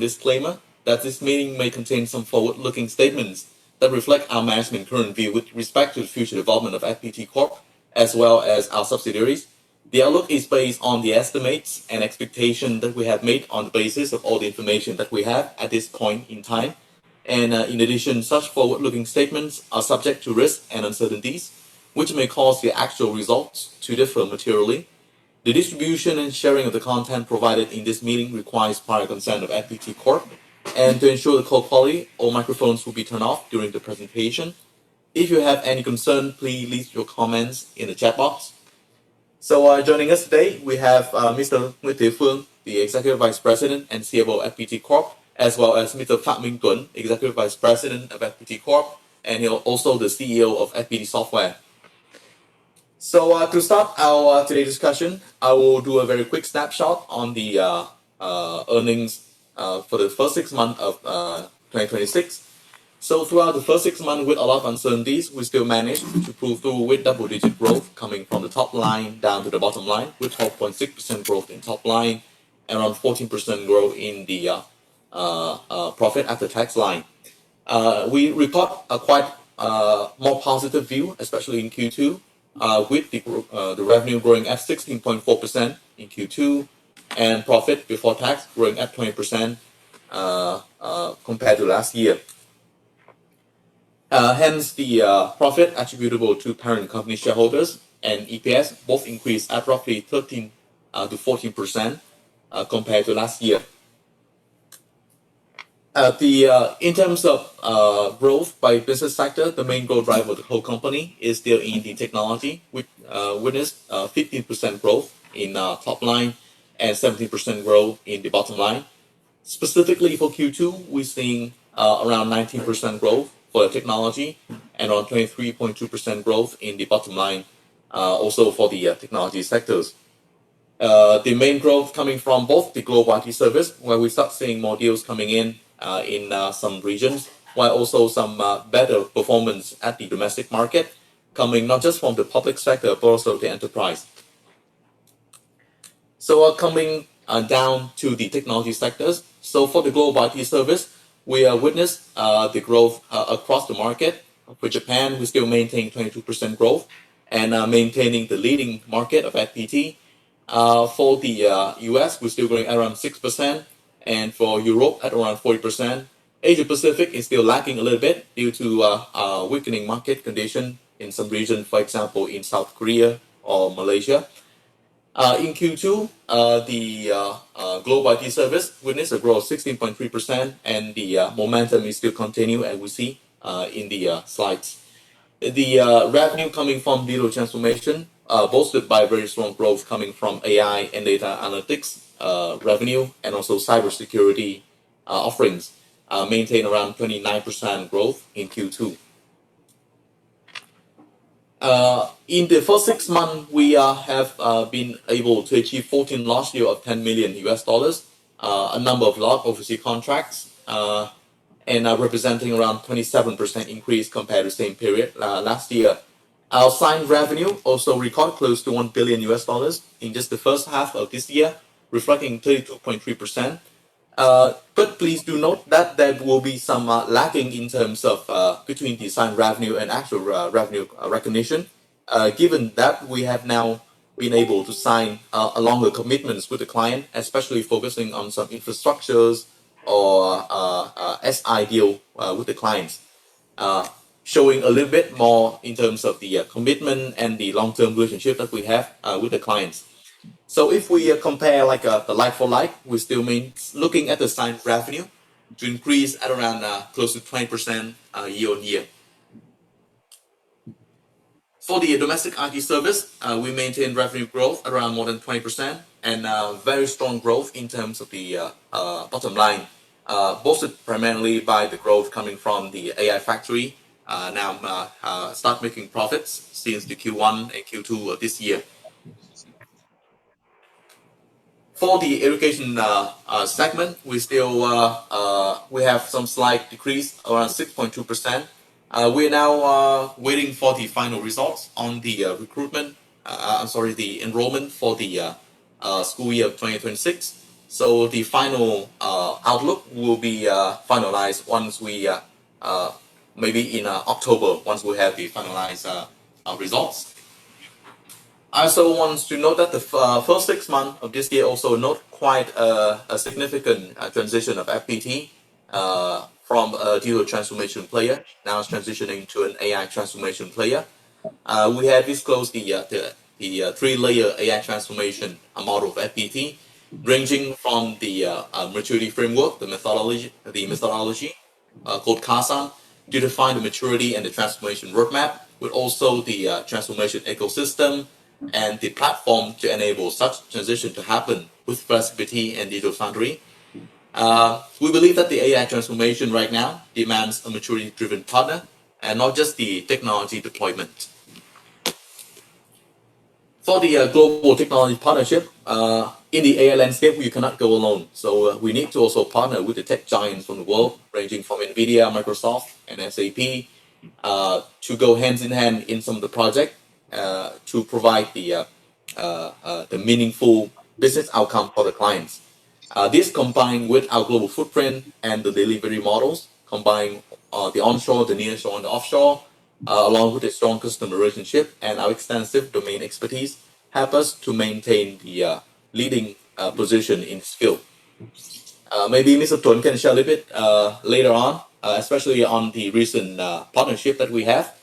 Disclaimer that this meeting may contain some forward-looking statements that reflect our management current view with respect to the future development of FPT Corp, as well as our subsidiaries. The outlook is based on the estimates and expectations that we have made on the basis of all the information that we have at this point in time. And in addition, such forward-looking statements are subject to risks and uncertainties, which may cause the actual results to differ materially. The distribution and sharing of the content provided in this meeting requires prior consent of FPT Corp. And to ensure the call quality, all microphones will be turned off during the presentation. If you have any concern, please leave your comments in the chat box. So joining us today, we have Mr. Nguyễn Thế Phương, the Executive Vice President and CFO of FPT Corp, as well as Mr. Phạm Minh Tuấn, Executive Vice President of FPT Corp, and he's also the CEO of FPT Software. So to start our today's discussion, I will do a very quick snapshot on the earnings for the first 6 months of 2026. So throughout the first 6 months with a lot of uncertainties, we still managed to pull through with double-digit growth coming from the top line down to the bottom line, with 12.6% growth in top line and around 14% growth in the profit after tax line. We record a quite more positive view, especially in Q2, with the revenue growing at 16.4% in Q2 and profit before tax growing at 20% compared to last year. Hence, the profit attributable to parent company shareholders and EPS both increased at roughly 13 to 14% compared to last year. In terms of growth by business sector, the main growth driver of the whole company is still in the technology, which witnessed 15% growth in top line and 17% growth in the bottom line. Specifically for Q2, we're seeing around 19% growth for the technology and around 23.2% growth in the bottom line, also for the technology sectors. The main growth coming from both the global IT service, where we start seeing more deals coming in some regions, while also some better performance at the domestic market, coming not just from the public sector, but also the enterprise. So coming down to the technology sectors, so for the global IT service, we witnessed the growth across the market. For Japan, we still maintain 22% growth and maintaining the leading market of FPT. For the US, we're still growing around 6%, and for Europe at around 40%. Asia Pacific is still lagging a little bit due to weakening market condition in some regions, for example, in South Korea or Malaysia. In Q2, the global IT service witnessed a growth of 16.3%, and the momentum is still continue, as we see in the slides. The revenue coming from digital transformation, bolstered by very strong growth coming from AI and data analytics revenue, and also cybersecurity offerings, maintain around 29% growth in Q2. In the first 6 months, we have been able to achieve 14 large deals of $10 million US, a number of large overseas contracts, and representing around 27% increase compared to the same period last year. Our signed revenue also recorded close to $1 billion US in just the first half of this year, reflecting 32.3%. But please do note that there will be some lagging in terms of between the signed revenue and actual revenue recognition, given that we have now been able to sign a longer commitments with the client, especially focusing on some infrastructures or SI deal with the clients, showing a little bit more in terms of the commitment and the long-term relationship that we have with the clients. So if we compare like the like-for-like, we're still looking at the signed revenue to increase at around close to 20% year on year. For the domestic IT service, we maintain revenue growth around more than 20% and very strong growth in terms of the bottom line, boosted primarily by the growth coming from the AI factory, now start making profits since the Q1 and Q2 of this year. For the education segment, we still we have some slight decrease around 6.2%. We're now waiting for the final results on the the enrollment for the school year of 2026. So the final outlook will be finalized once we maybe in October, once we have the finalized results. I also want to note that the first 6 months of this year also not quite a significant transition of FPT from a digital transformation player, now it's transitioning to an AI transformation player. We have disclosed the three-layer AI transformation model of FPT, ranging from the maturity framework, the methodology called CASAN, to define the maturity and the transformation roadmap, with also the transformation ecosystem and the platform to enable such transition to happen with flexibility and digital foundry. We believe that the AI transformation right now demands a maturity-driven partner and not just the technology deployment. For the global technology partnership, in the AI landscape, you cannot go alone. So we need to also partner with the tech giants from the world, ranging from NVIDIA, Microsoft, and SAP, to go hands in hand in some of the project to provide the meaningful business outcome for the clients. This combined with our global footprint and the delivery models, combine the onshore, the nearshore, and the offshore, along with a strong customer relationship and our extensive domain expertise, help us to maintain the leading position in this field. Maybe Mr. Tuấn can share a little bit later on, especially on the recent partnership that we have.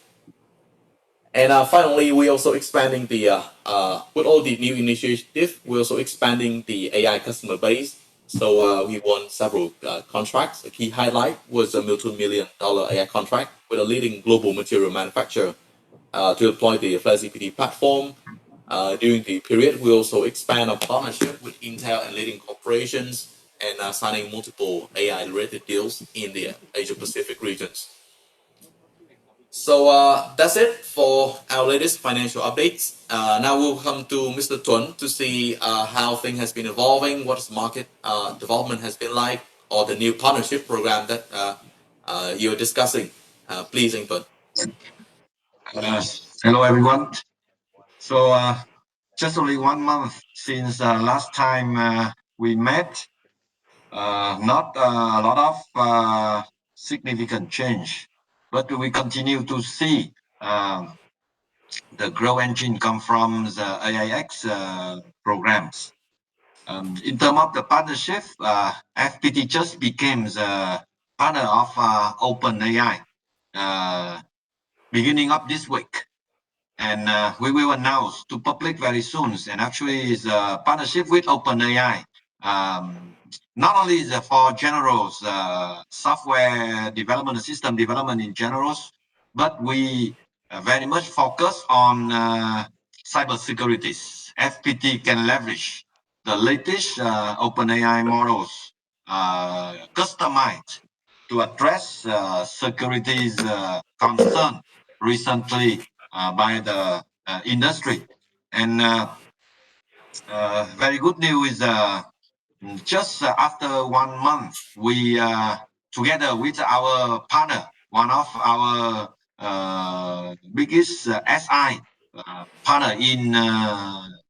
And finally, we're also expanding with all the new initiatives, we're also expanding the AI customer base. So we won several contracts. A key highlight was a multi-million-dollar AI contract with a leading global material manufacturer to deploy the FlexGPT platform. During the period, we also expand our partnership with Intel and leading corporations and signing multiple AI-related deals in the Asia-Pacific regions. So that's it for our latest financial updates. Now we'll come to Mr. Tuấn to see how things has been evolving, what the market development has been like, or the new partnership program that you're discussing. Please, Anh Tuấn. Hello, everyone. So just only 1 month since last time we met. Not a lot of significant change, but we continue to see the growth engine come from the AIX programs. In terms of the partnership, FPT just became the partner of OpenAI beginning of this week. And we will announce to public very soon. And actually, is a partnership with OpenAI. Not only is it for general software development, system development in general, but we very much focus on cybersecurity. FPT can leverage the latest OpenAI models customized to address security concern recently by the industry. And very good news is just after 1 month, we together with our partner, one of our biggest SI partner in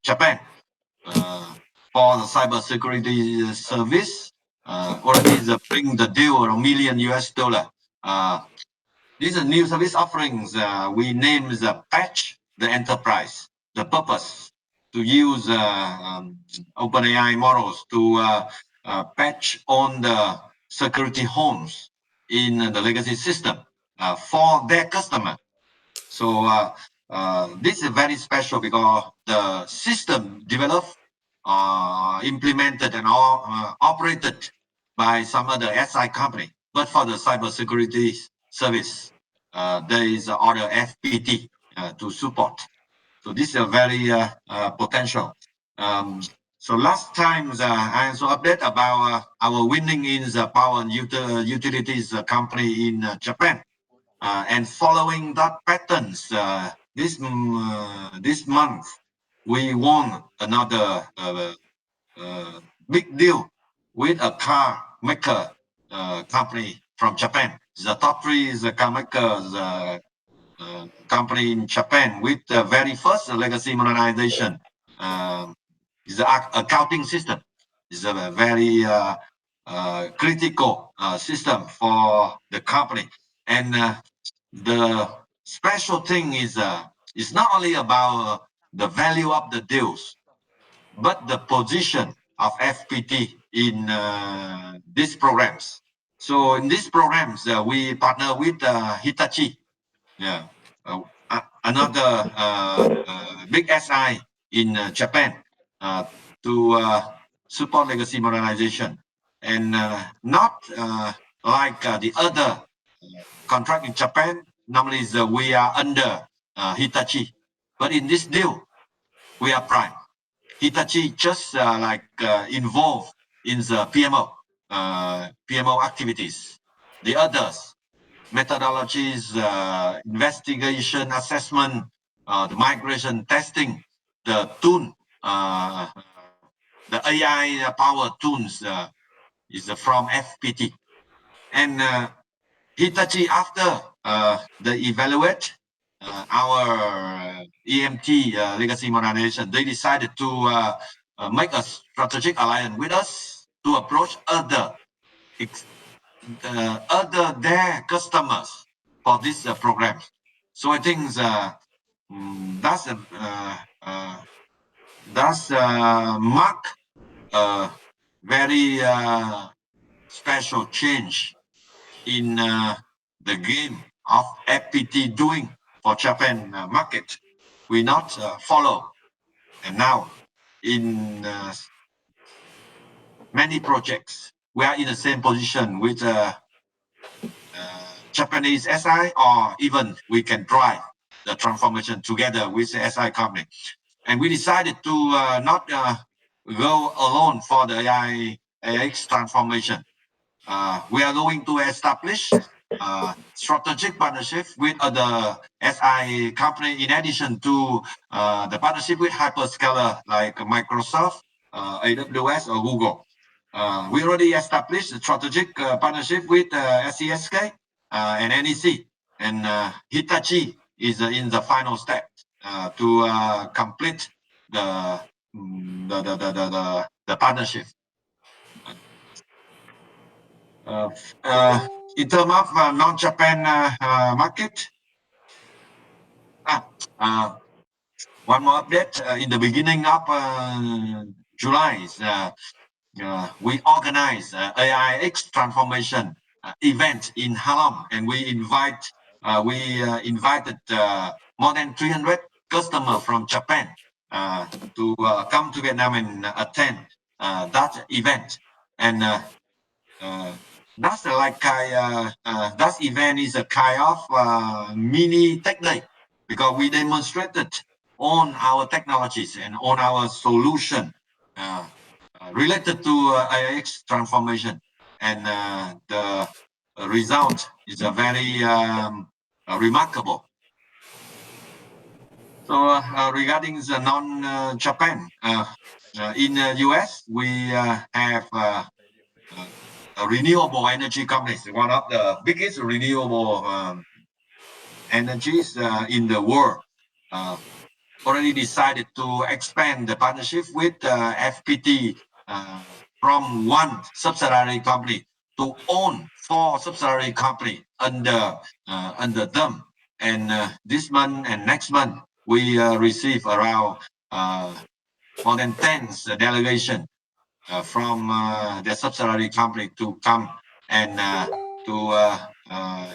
Japan for the cybersecurity service, already is bring the deal $1 million US. These are new service offerings. We name the patch the enterprise. The purpose to use OpenAI models to patch on the security homes in the legacy system for their customer. So this is very special because the system developed, implemented, and operated by some other SI company. But for the cybersecurity service, there is other FPT to support. So this is a very potential. So last time I also update about our winning in the power and utilities company in Japan. And following that patterns, this month, we won another big deal with a car maker company from Japan. The top three is the car maker company in Japan with the very first legacy modernization is the accounting system. It's a very critical system for the company. And the special thing is it's not only about the value of the deals, but the position of FPT in these programs. So in these programs, we partner with Hitachi, yeah, another big SI in Japan to support legacy modernization, and not like the other contract in Japan. Normally, we are under Hitachi, but in this deal, we are prime. Hitachi just involved in the PMO activities. The others, methodologies, investigation, assessment, the migration testing, the tool, the AI power tools is from FPT. And Hitachi, after they evaluate our EMT legacy modernization, they decided to make a strategic alliance with us to approach other their customers for this program. So I think that's mark a very special change in the game of FPT doing for Japan market. We not follow, and now in many projects we are in the same position with Japanese SI, or even we can drive the transformation together with the SI company. And we decided to not go alone for the AIX transformation. We are going to establish strategic partnership with other SI company in addition to the partnership with hyperscaler like Microsoft, AWS, or Google. We already established a strategic partnership with SCSK and NEC, and Hitachi is in the final step to complete the partnership. In terms of non-Japan market, one more update. In the beginning of July, we organized AIX transformation event in Halong, and we invited more than 300 customers from Japan to come to Vietnam and attend that event. And that event is a kind of mini tech day, because we demonstrated on our technologies and on our solution related to AIX transformation, and the result is a very remarkable. So regarding the non-Japan, in the US, we have renewable energy companies, one of the biggest renewable energies in the world, already decided to expand the partnership with FPT from one subsidiary company to own 4 subsidiary companies under them. And this month and next month, we receive around more than 10 delegation from the subsidiary company to come and to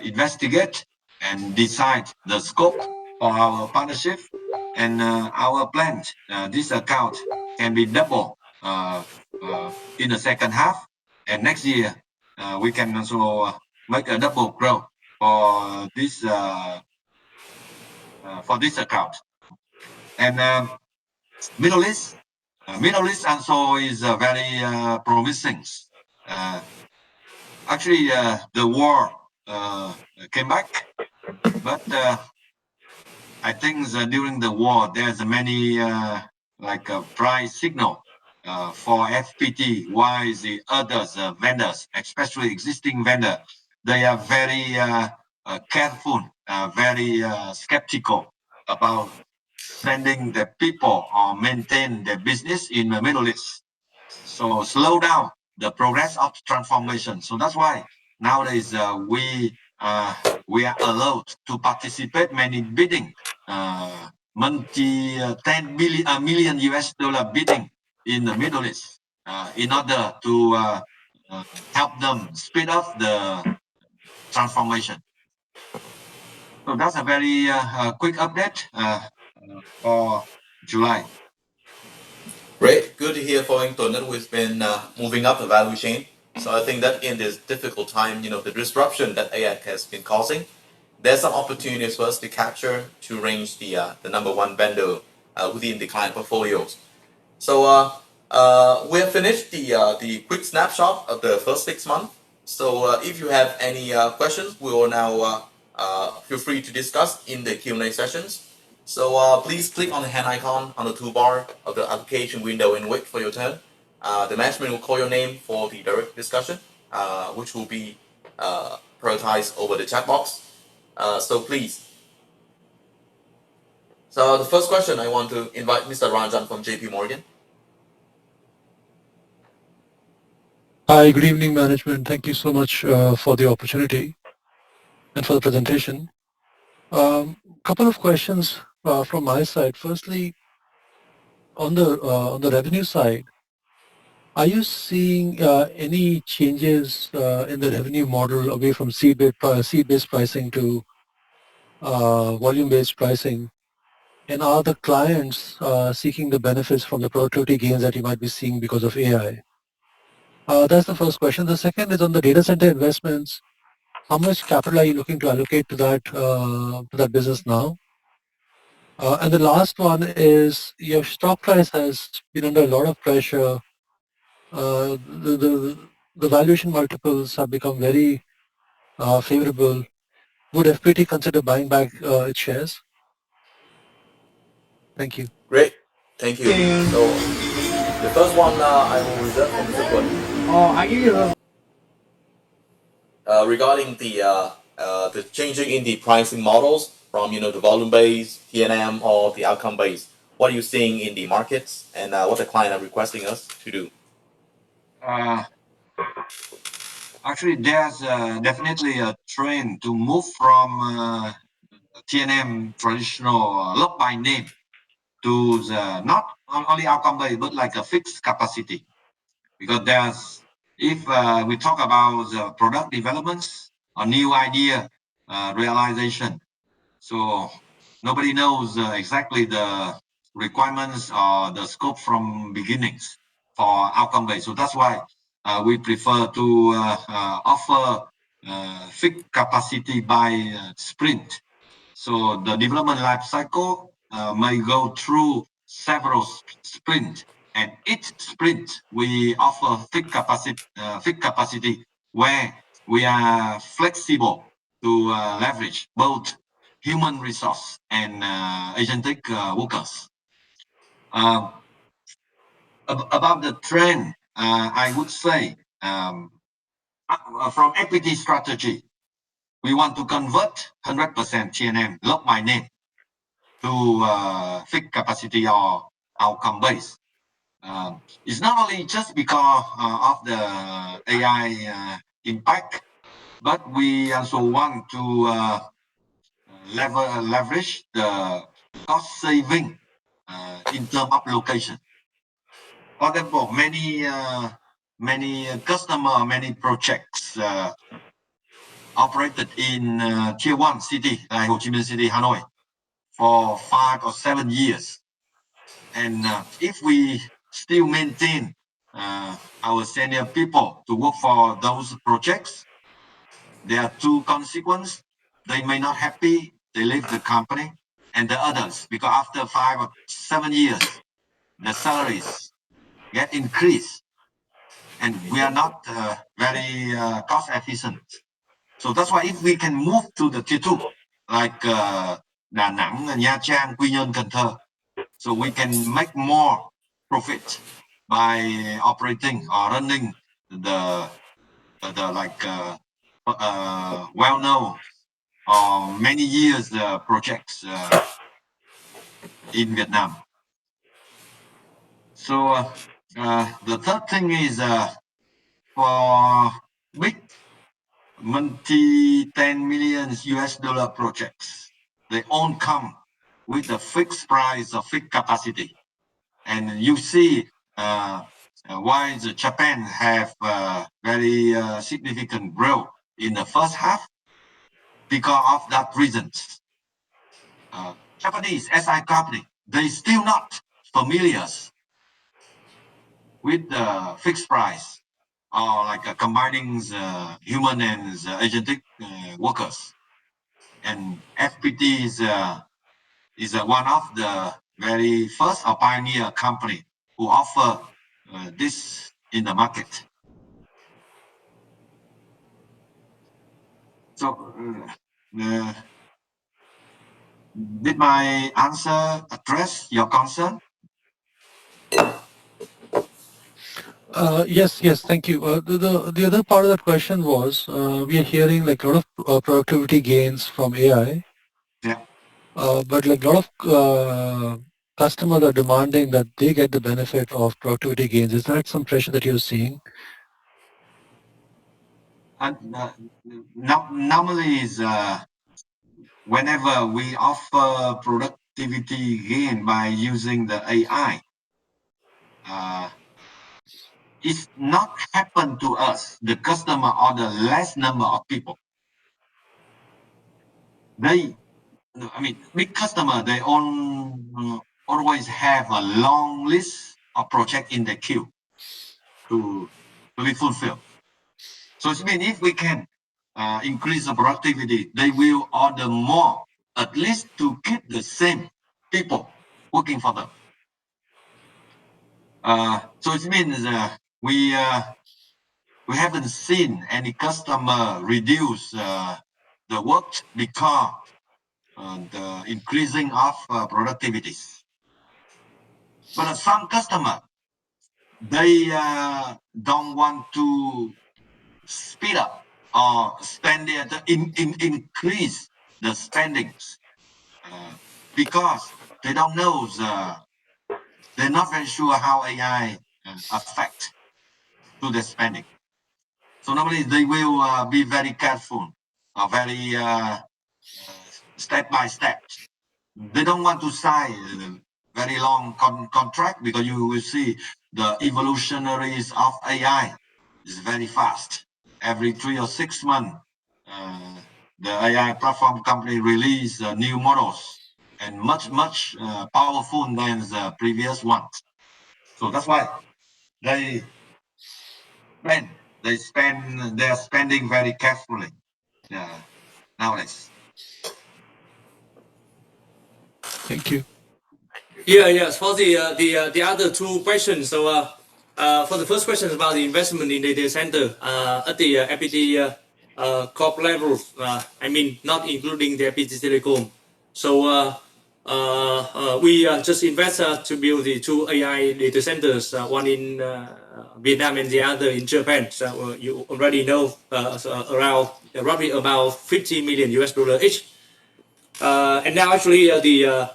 investigate and decide the scope for our partnership and our plan. This account can be double in the second half, and next year we can also make a double growth for this account. And Middle East also is very promising. Actually, the war came back, but I think during the war there's many price signal for FPT. Why the others vendors, especially existing vendor, they are very careful, very skeptical about sending the people or maintain the business in the Middle East. so slow down the progress of transformation. So that's why nowadays we are allowed to participate many bidding, multi 10 billion million US dollar bidding in the Middle East in order to help them speed up the transformation. So that's a very quick update for July. Great, good to hear following Tonnet, who's been moving up the value chain. So I think that in this difficult time, the disruption that AI has been causing, there's some opportunities for us to capture to range the number one vendor within the client portfolios. So we have finished the quick snapshot of the first 6 months. So if you have any questions, we will now feel free to discuss in the Q&A sessions. So please click on the hand icon on the toolbar of the application window and wait for your turn. The management will call your name for the direct discussion, which will be prioritized over the chat box. So please. So the first question, I want to invite Mr. Rajan from JP Morgan. Hi, good evening, management. Thank you so much for the opportunity and for the presentation. Couple of questions from my side. Firstly, on the revenue side, are you seeing any changes in the revenue model away from seed-based pricing to volume-based pricing? And are the clients seeking the benefits from the productivity gains that you might be seeing because of AI? That's the first question. The second is on the data center investments. How much capital are you looking to allocate to that business now? And the last one is your stock price has been under a lot of pressure. The valuation multiples have become very favorable. Would FPT consider buying back its shares? Thank you. Great, thank you. So the first one I will reserve for Mr. Kun. I give you Regarding the changing in the pricing models from the volume based, TNM, or the outcome based. What are you seeing in the markets, and what the client are requesting us to do? Actually, there's definitely a trend to move from TNM traditional lock by name to the not only outcome based but like a fixed capacity, because there's if we talk about the product developments or new idea realization, so nobody knows exactly the requirements or the scope from beginnings for outcome based. So that's why we prefer to offer fixed capacity by sprint. So the development life cycle may go through several sprints, and each sprint we offer fixed capacity where we are flexible to leverage both human resource and agentic workers. About the trend, I would say from equity strategy, we want to convert 100% TNM lock by name to fixed capacity or outcome based. It's not only just because of the AI impact, but we also want to leverage the cost saving in terms of location. For example, many customer, many projects operated in tier one city like Ho Chi Minh City, Hanoi, for 5 or 7 years. And if we still maintain our senior people to work for those projects, there are two consequences. They may not happy, they leave the company, and the others, because after 5 or 7 years, the salaries get increased, and we are not very cost efficient. So that's why if we can move to the tier two, like Đà Nẵng, Nha Trang, Quy Nhơn, Cần Thơ, so we can make more profit by operating or running the like well-known or many years projects in Vietnam. So The third thing is for big multi-10 million US dollar projects, they all come with a fixed price or fixed capacity. And you see why the Japan have very significant growth in the first half because of that reasons. Japanese SI company, they still not familiar with the fixed price or like combining human and agentic workers. And FPT is one of the very first or pioneer company who offer this in the market. So did my answer address your concern? Yes, thank you. The other part of that question was we are hearing like a lot of productivity gains from AI, Yeah. but like a lot of customers are demanding that they get the benefit of productivity gains. Is that some pressure that you're seeing? And normally is whenever we offer productivity gain by using the AI, it's not happen to us, the customer or the less number of people. Big customer, they always have a long list of project in the queue to be fulfilled. So it means if we can increase the productivity, they will order more, at least to keep the same people working for them. So it means we haven't seen any customer reduce the work because the increasing of productivities. But some customer, they don't want to speed up or spend increase the spendings because they don't know they're not very sure how AI affect to the spending. So normally they will be very careful, very step by step. They don't want to sign a very long contract because you will see the evolutionaries of AI is very fast. Every 3 or 6 months, the AI platform company release new models and much powerful than the previous ones. So that's why they they're spending very carefully nowadays. Thank you. Yes. For the other two questions. So for the first question about the investment in data center at the FPT corp level, I mean not including the FPT Telecom. So we just invest to build the two AI data centers, one in Vietnam and the other in Japan. So you already know around roughly about 50 million US dollar each. And now actually the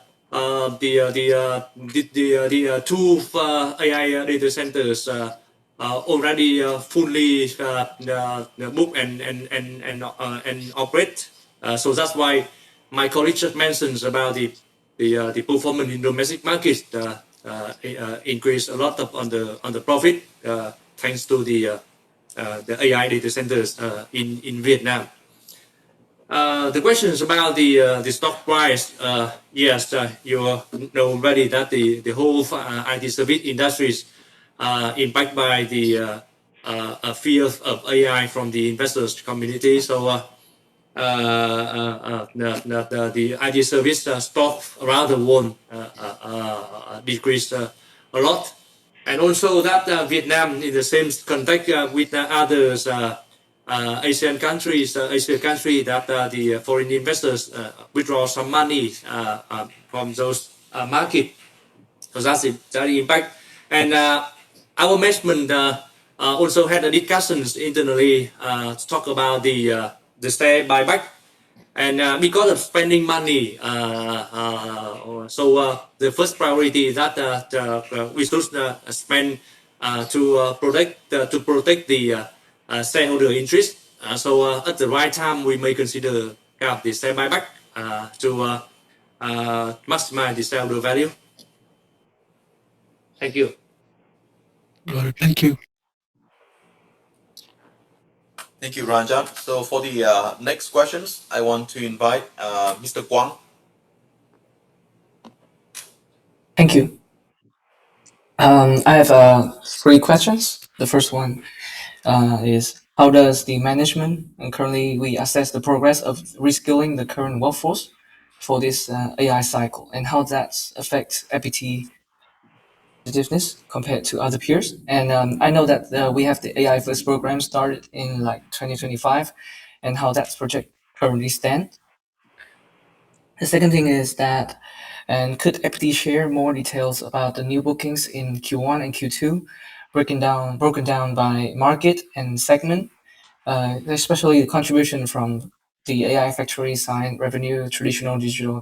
two AI data centers already fully booked and operate. So that's why my colleague just mentions about the performance in domestic market increased a lot on the profit thanks to the AI data centers in Vietnam. The question is about the stock price. Yes, you know already that the whole IT service industries impacted by the fear of AI from the investors community. So the IT service stock around the world decreased a lot, and also that Vietnam in the same context with others. Asian countries that the foreign investors withdraw some money from those market. So that's the impact. And our management also had a discussions internally to talk about the share buyback. And because of spending money, so the first priority is that we should spend to protect the shareholder interest. So at the right time, we may consider kind of the share buyback to maximize the shareholder value. Thank you. Got it. Thank you. Thank you, Ranjan. So for the next questions, I want to invite Mr. Guang. Thank you. I have 3 questions. The first one is how does the management and currently we assess the progress of reskilling the current workforce for this AI cycle, and how that affects FPT competitiveness compared to other peers? And I know that we have the AI first program started in like 2025, and how that project currently stands. The second thing is that, and could FPT share more details about the new bookings in Q1 and Q2, broken down by market and segment, especially the contribution from the AI factory side, revenue, traditional digital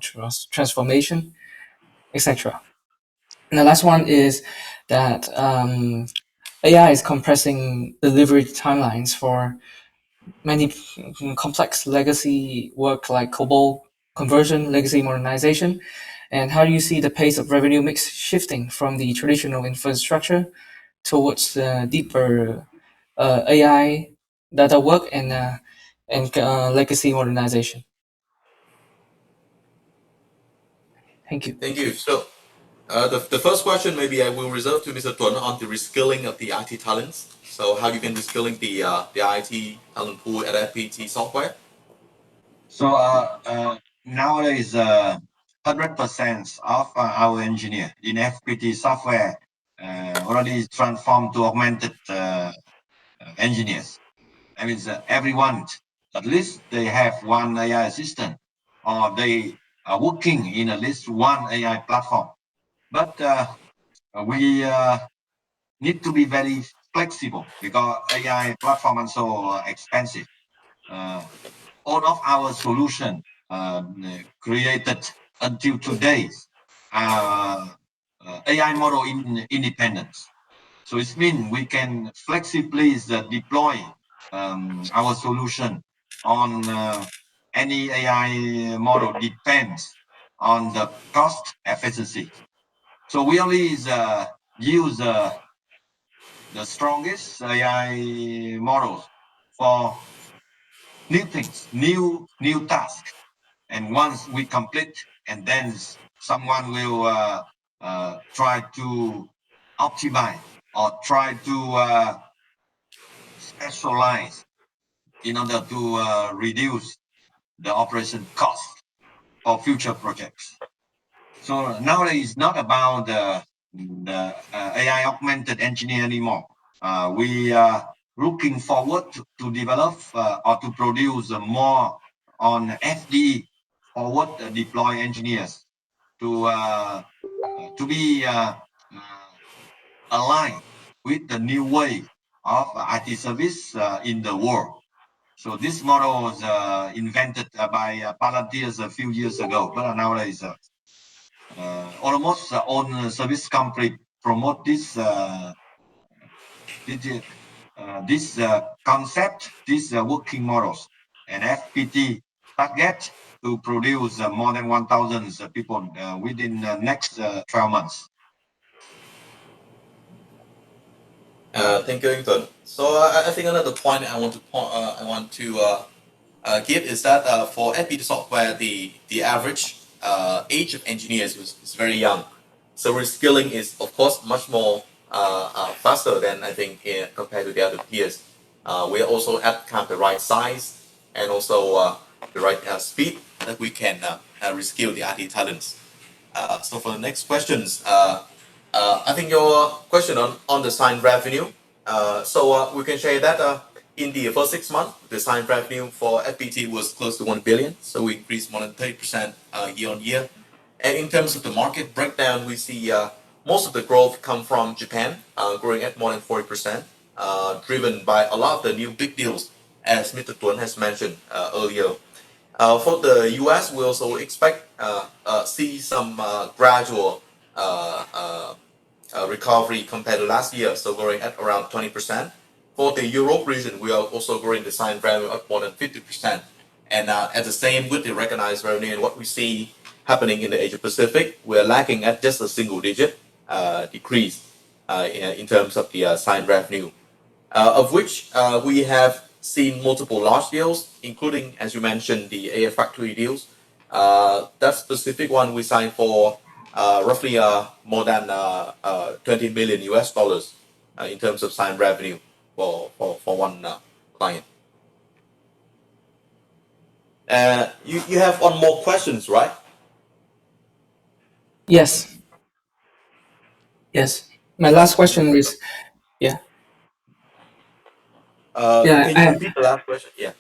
transformation, etc. And the last one is that AI is compressing delivery timelines for many complex legacy work like COBOL conversion, legacy modernization, and how do you see the pace of revenue mix shifting from the traditional infrastructure towards deeper AI data work and legacy modernization? Thank you. Thank you. So the first question maybe I will reserve to Mr. Tuấn on the reskilling of the IT talents. So how you can reskilling the IT talent pool at FPT software? So nowadays, 100% of our engineer in FPT software already transformed to augmented engineers. That means everyone, at least they have one AI assistant, or they are working in at least one AI platform. But we need to be very flexible because AI platform is so expensive. All of our solution created until today AI model independence. So it means we can flexibly deploy our solution on any AI model depends on the cost efficiency. So we only use the strongest AI models for new things, new tasks. And once we complete, and then someone will try to optimize or try to specialize in order to reduce the operation cost for future projects. So nowadays it's not about the AI augmented engineer anymore. We are looking forward to develop or to produce more on FDE, forward deploy engineers, to be aligned with the new way of IT service in the world. So this model was invented by Palantir a few years ago, but nowadays almost all service company promote this concept, these working models, and FPT target to produce more than 1,000 people within the next 12 months. Thank you, Tuấn. So I think another point I want to give is that for FPT software, the average age of engineers is very young. So reskilling is of course much more faster than I think compared to the other peers. We are also at kind of the right size and also the right speed that we can reskill the IT talents. So for the next questions, I think your question on the signed revenue. So we can say that in the first 6 months, the signed revenue for FPT was close to 1 billion. So we increased more than 30% year on year. And in terms of the market breakdown, we see most of the growth come from Japan, growing at more than 40%, driven by a lot of the new big deals, as Mr. Tuấn has mentioned earlier. For the US, we also expect see some gradual recovery compared to last year, so growing at around 20%. For the Europe region, we are also growing the signed revenue up more than 50%. And at the same with the recognized revenue and what we see happening in the Asia Pacific, we're lacking at just a single digit decrease in terms of the signed revenue, of which we have seen multiple large deals, including, as you mentioned, the AF Factory deals. That specific one we signed for roughly more than 20 million US dollars in terms of signed revenue for one client. You have one more questions, right? Yes. Yes. My last question is, yeah. Can you repeat the last question? Yeah.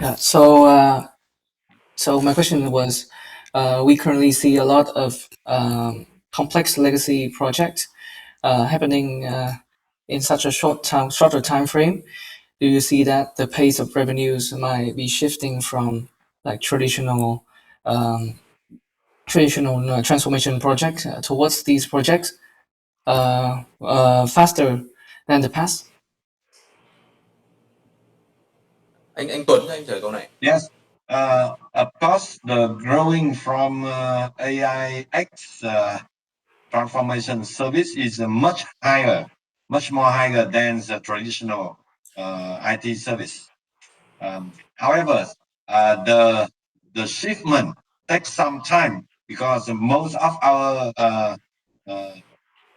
Yeah. So my question was, we currently see a lot of complex legacy projects happening in such a shorter time frame. Do you see that the pace of revenues might be shifting from like traditional transformation projects towards these projects faster than the past? Anh Tuấn, anh trả lời câu này. Yes. Of course, the growing from AIX transformation service is much more higher than the traditional IT service. However, the shipment takes some time because most of our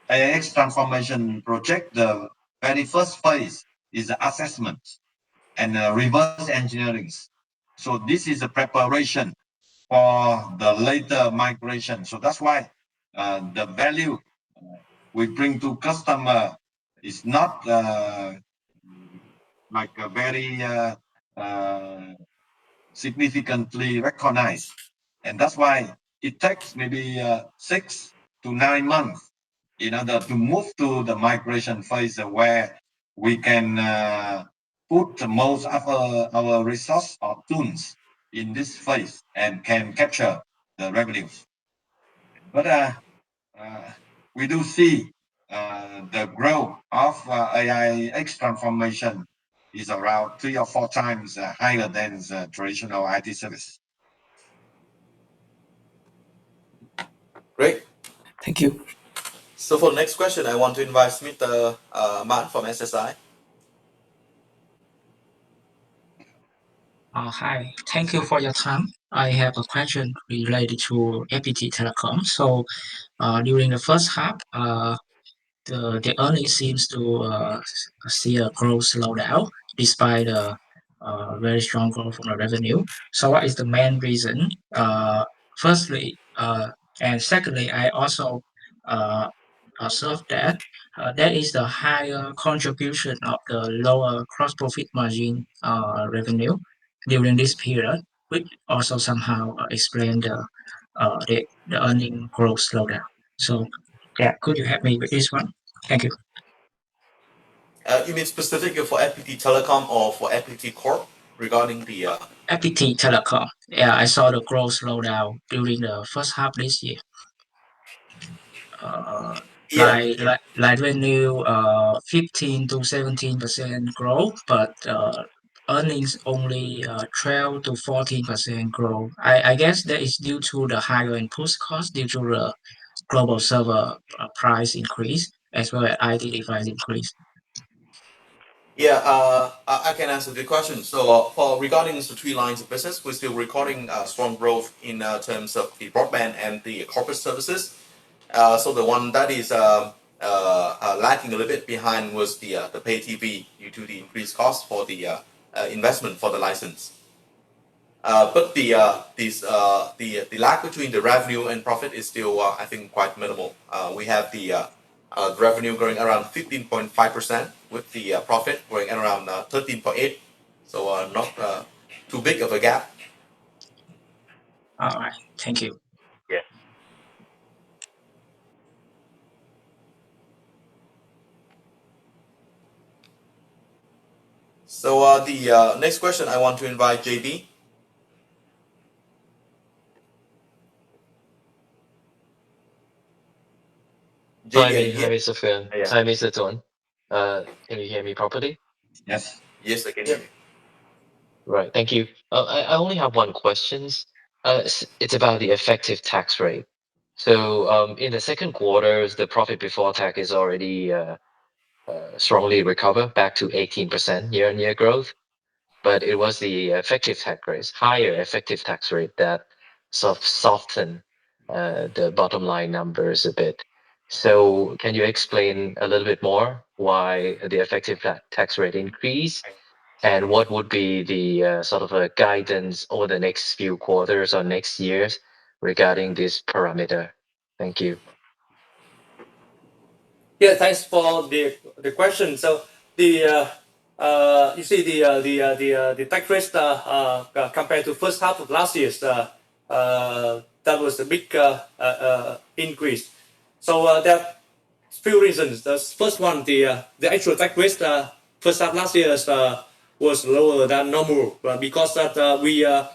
AIX transformation project, the very first phase is the assessment and reverse engineering. So this is a preparation for the later migration. So that's why the value we bring to customer is not like a very significantly recognized, and that's why it takes maybe 6 to 9 months in order to move to the migration phase where we can put most of our resource or tools in this phase and can capture the revenues. But we do see the growth of AIX transformation is around 3 or 4 times higher than the traditional IT service. Great. Thank you. So for the next question, I want to invite Mr. Man from SSI. Hi, thank you for your time. I have a question related to FPT Telecom. So during the first half, the earnings seems to see a growth slowdown despite a very strong growth from the revenue. So what is the main reason? Firstly, and secondly, I also observed that there is the higher contribution of the lower gross profit margin revenue during this period, which also somehow explain the earning growth slowdown. So yeah, could you help me with this one? Thank you. You mean specifically for FPT Telecom or for FPT Corp regarding the FPT Telecom. Yeah, I saw the growth slowdown during the first half this year. Like revenue 15 to 17% growth, but earnings only 12 to 14% growth. I guess that is due to the higher input cost due to the global server price increase as well as IT device increase. Yeah, I can answer the question. So for regarding the three lines of business, we're still recording strong growth in terms of the broadband and the corporate services. So the one that is lacking a little bit behind was the pay TV due to the increased cost for the investment for the license. But the lag between the revenue and profit is still I think quite minimal. We have the revenue growing around 15.5% with the profit growing at around 13.8%. So not too big of a gap. All right, thank you. Yeah. So the next question I want to invite JB. JB, Hi, are you here? Mr. Phil. Yeah. Hi, Mr. Tuan. Can you hear me properly? Yes. Yes, I can hear you. Right, thank you. I only have one question. It's about the effective tax rate. So, in the second quarter, the profit before tax is already strongly recovered back to 18% year-on-year growth. But it was the effective tax rate, higher effective tax rate that sort of softened the bottom line numbers a bit. So can you explain a little bit more why the effective tax rate increased, and what would be the sort of a guidance over the next few quarters or next years regarding this parameter? Thank you. Yeah, thanks for the question. So you see the tax rate compared to first half of last year, that was a big increase. So there are few reasons. The first one, the actual tax rate first half last year was lower than normal because that the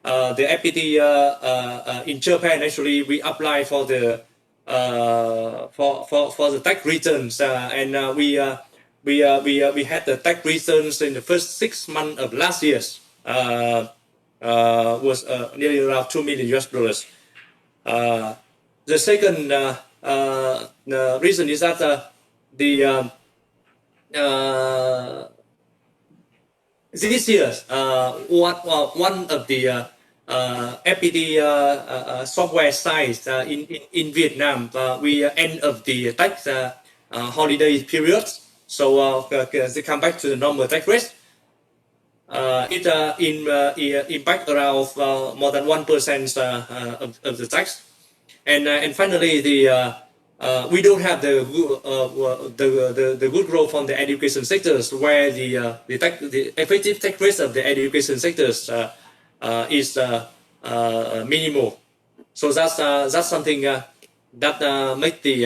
FPT in Japan, actually we apply for the for the tax returns, and we had the tax returns in the first 6 months of last year, was nearly around $2 million US. The second reason is that the this year, one of the FPT software sites in Vietnam, we end of the tax holiday period, so they come back to the normal tax rate. It impact around more than 1% of the tax, and finally we don't have the good growth from the education sectors, where the effective tax rate of the education sectors is minimal. So that's something that make the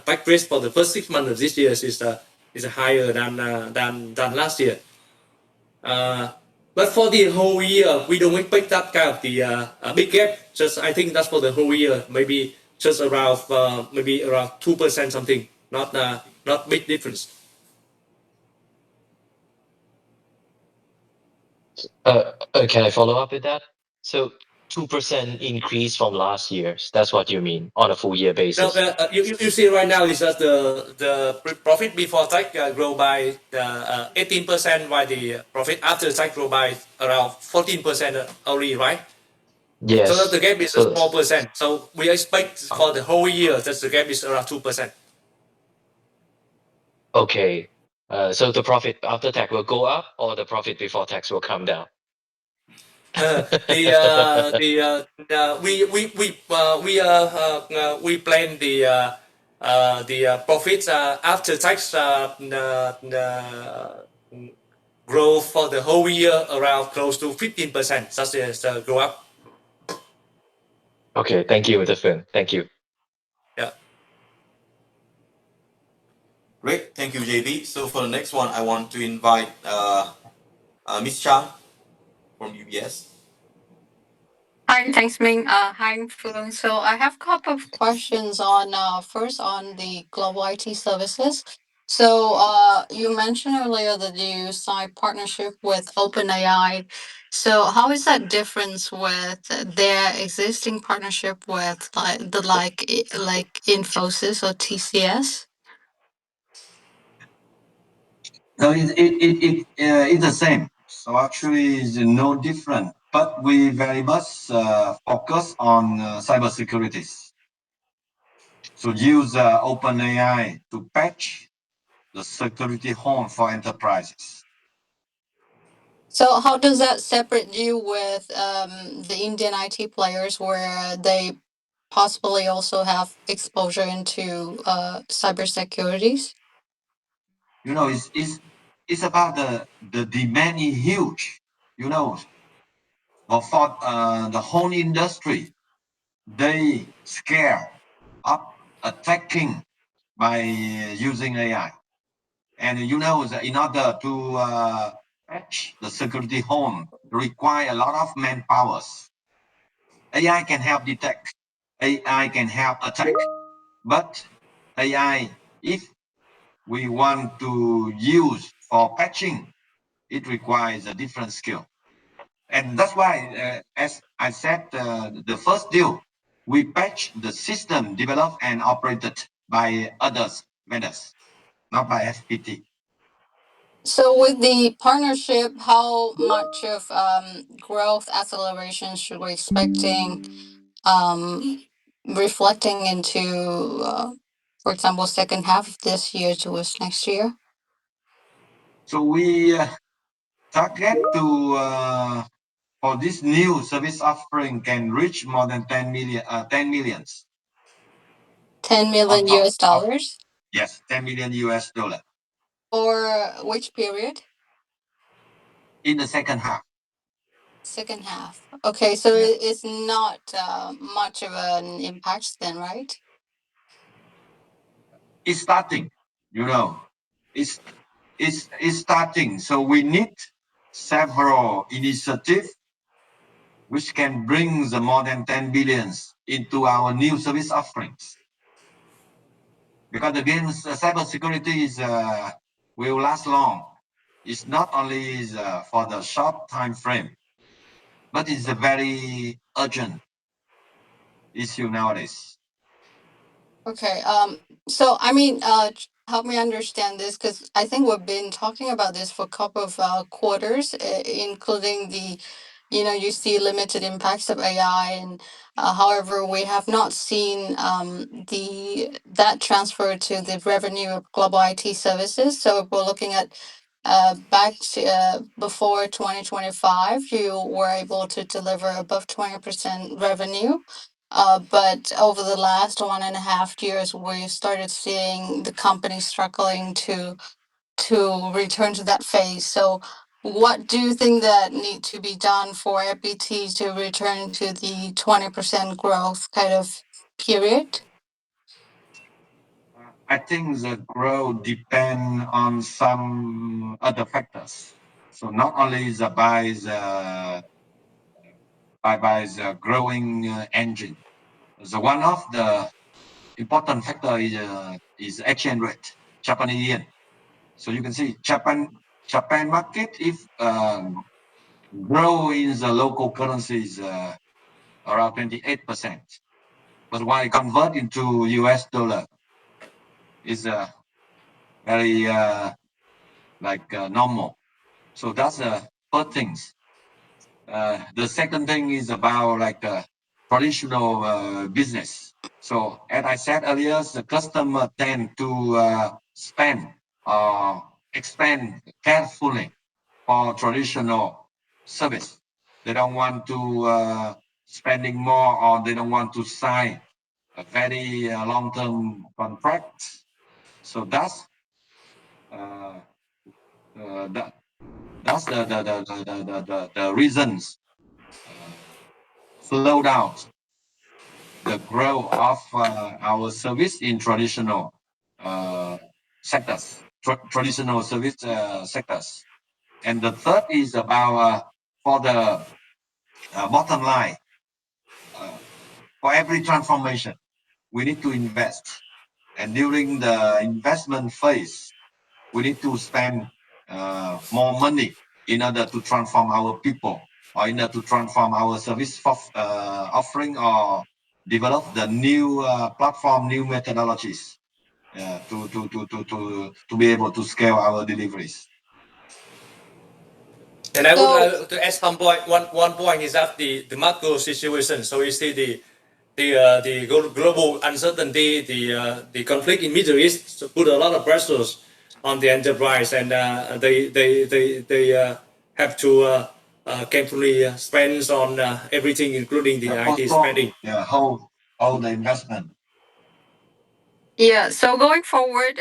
tax rate for the first 6 months of this year is higher than last year. But for the whole year, we don't expect that kind of the big gap. Just I think that's for the whole year, maybe just around 2% something, not big difference. Can I follow up with that? So 2% increase from last year. That's what you mean on a full year basis. No, you see right now is that the profit before tax grow by 18%, while the profit after tax grow by around 14% only, right? Yes. So that the gap is 4%. So we expect for the whole year that the gap is around 2%. Okay. So the profit after tax will go up, or the profit before tax will come down? We plan the profits after tax growth for the whole year around close to 15%. Such as grow up. Okay, thank you, Mr. Phil. Thank you. Yeah. Great, thank you, JB. So for the next one, I want to invite Miss Chang from UBS. Hi, thanks, Ming. Hi, Fulun. So I have a couple of questions on first on the global IT services. So you mentioned earlier that you signed partnership with OpenAI. So how is that difference with their existing partnership with like Infosys or TCS? No, it's the same. So actually, it's no different. But we very much focus on cybersecurity. So use OpenAI to patch the security home for enterprises. So how does that separate you with the Indian IT players, where they possibly also have exposure into cybersecurities? You know, it's about the demand is huge. You know, but for the whole industry, they scare up attacking by using AI. And you know that in order to patch the security home require a lot of manpowers. AI can help detect, AI can help attack, but AI, if we want to use for patching, it requires a different skill. And that's why, as I said, the first deal, we patch the system developed and operated by others vendors, not by FPT. So with the partnership, how much of growth acceleration should we expecting reflecting into for example second half of this year towards next year? So we target to for this new service offering can reach more than 10 million, 10 millions 10 million on top US of, dollars yes, 10 million US dollar or which period? in the second half. Second half. Okay, so Yeah. it's not much of an impact then, right? It's starting, you know, it's, it's starting. So we need several initiatives which can bring the more than 10 billions into our new service offerings. Because again, cybersecurity is will last long. It's not only is, for the short time frame, but it's a very urgent issue nowadays. Okay. So I mean, help me understand this because I think we've been talking about this for a couple of quarters, including the, you see limited impacts of AI, and however, we have not seen the that transfer to the revenue of global IT services. So if we're looking at back to, before 2025, you were able to deliver above 20% revenue. But over the last 1.5 years, we started seeing the company struggling to return to that phase. So, what do you think that need to be done for FPT to return to the 20% growth kind of period? I think the growth depend on some other factors. So not only the by the growing engine. So one of the important factor is exchange rate, Japanese yen. So you can see Japan market if grow in the local currencies around 28%, but while convert into US dollar is very normal. So that's the first things. The second thing is about traditional business. So as I said earlier, the customer tend to spend or expand carefully for traditional service. They don't want to spending more, or they don't want to sign a very long-term contract. So uh, that that's the reasons slow down the growth of our service in traditional sectors, traditional service sectors. And the third is about for the bottom line. Uh, for every transformation, we need to invest. And during the investment phase, we need to spend more money in order to transform our people, or in order to transform our service offering, or develop the new platform, new methodologies to be able to scale our deliveries. And I would So, like to add some point. One point is that the macro situation. So we see the global uncertainty, the conflict in Middle East put a lot of pressures on the enterprise, and they have to carefully spend on everything, including the IT spending. Yeah, how the investment. yeah, so going forward,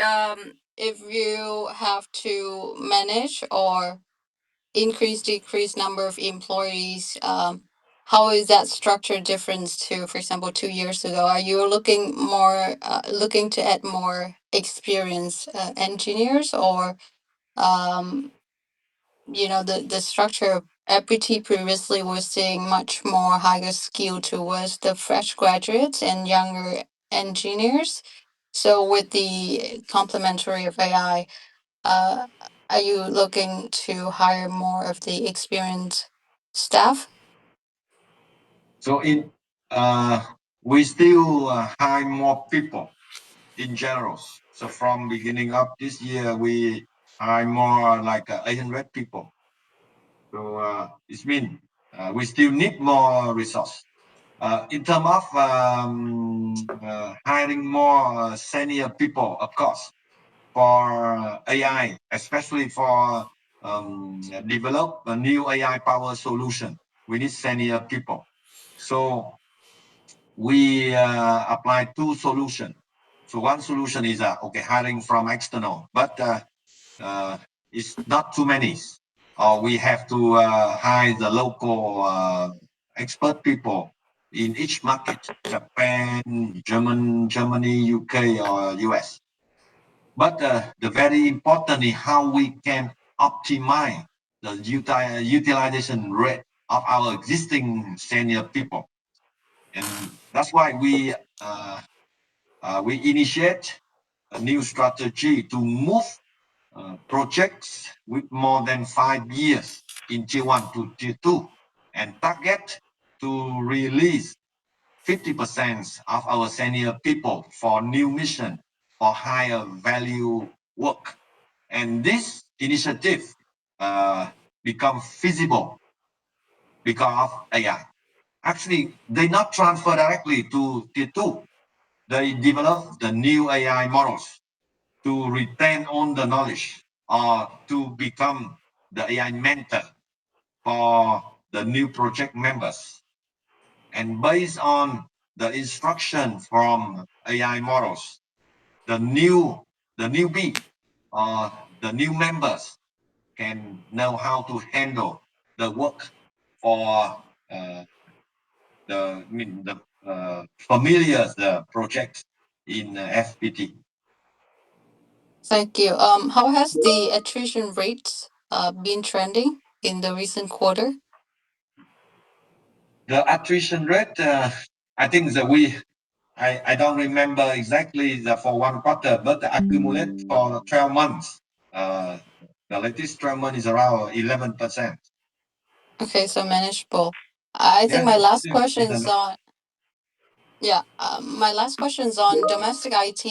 if you have to manage or increase, decrease number of employees, how is that structure different to, for example, 2 years ago? Are you looking to add more experienced engineers, or the structure of FPT previously was seeing much more higher skill towards the fresh graduates and younger engineers? So with the complementary of AI, are you looking to hire more of the experienced staff? So we still hire more people in general. So from beginning of this year, we hire more like 800 people. So it means we still need more resource. In terms of hiring more senior people, of course, for AI, especially for develop a new AI power solution, we need senior people. So we apply two solutions. So one solution is hiring from external, but it's not too many. We have to hire the local expert people in each market: Japan, Germany, UK, or US. But the very important is how we can optimize the utilization rate of our existing senior people. And that's why we initiate a new strategy to move projects with more than 5 years in Tier 1 to Tier 2 and target to release 50% of our senior people for new mission for higher value work. And this initiative become feasible because of AI. Actually, they not transfer directly to Tier 2. They develop the new AI models to retain all the knowledge or to become the AI mentor for the new project members. And based on the instruction from AI models, the newbie or the new members can know how to handle the work for the familiar the projects in FPT. Thank you. How has the attrition rates been trending in the recent quarter? The attrition rate, I think that I don't remember exactly for one quarter, but the accumulate for 12 months. The latest 12 months is around 11%. Okay, so manageable. I think Yeah, my last still question is reasonable. on my last question is on domestic IT.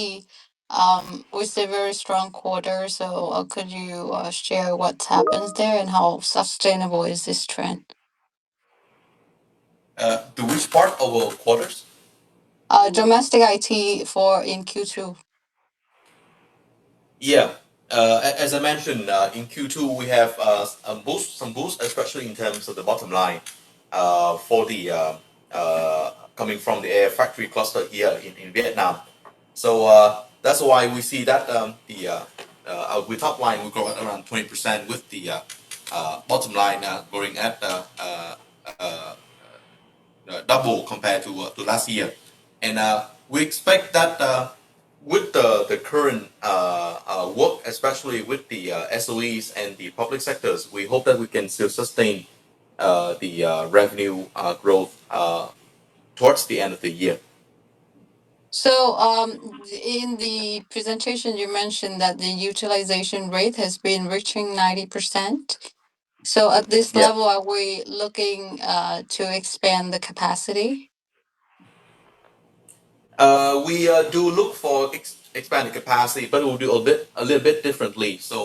We see a very strong quarter, so could you share what happens there and how sustainable is this trend? To which part of our quarters? Domestic IT for in Q2. Yeah. As I mentioned, in Q2 we have some boost, especially in terms of the bottom line, for the coming from the air factory cluster here in Vietnam. So that's why we see that with top line we grow at around 20% with the bottom line growing at double compared to last year, and we expect that with the current work, especially with the SOEs and the public sectors, we hope that we can still sustain the revenue growth towards the end of the year. So, in the presentation, you mentioned that the utilization rate has been reaching 90%. So, at this Yeah. level, are we looking to expand the capacity? We do look for expanding capacity, but we'll do a little bit differently. So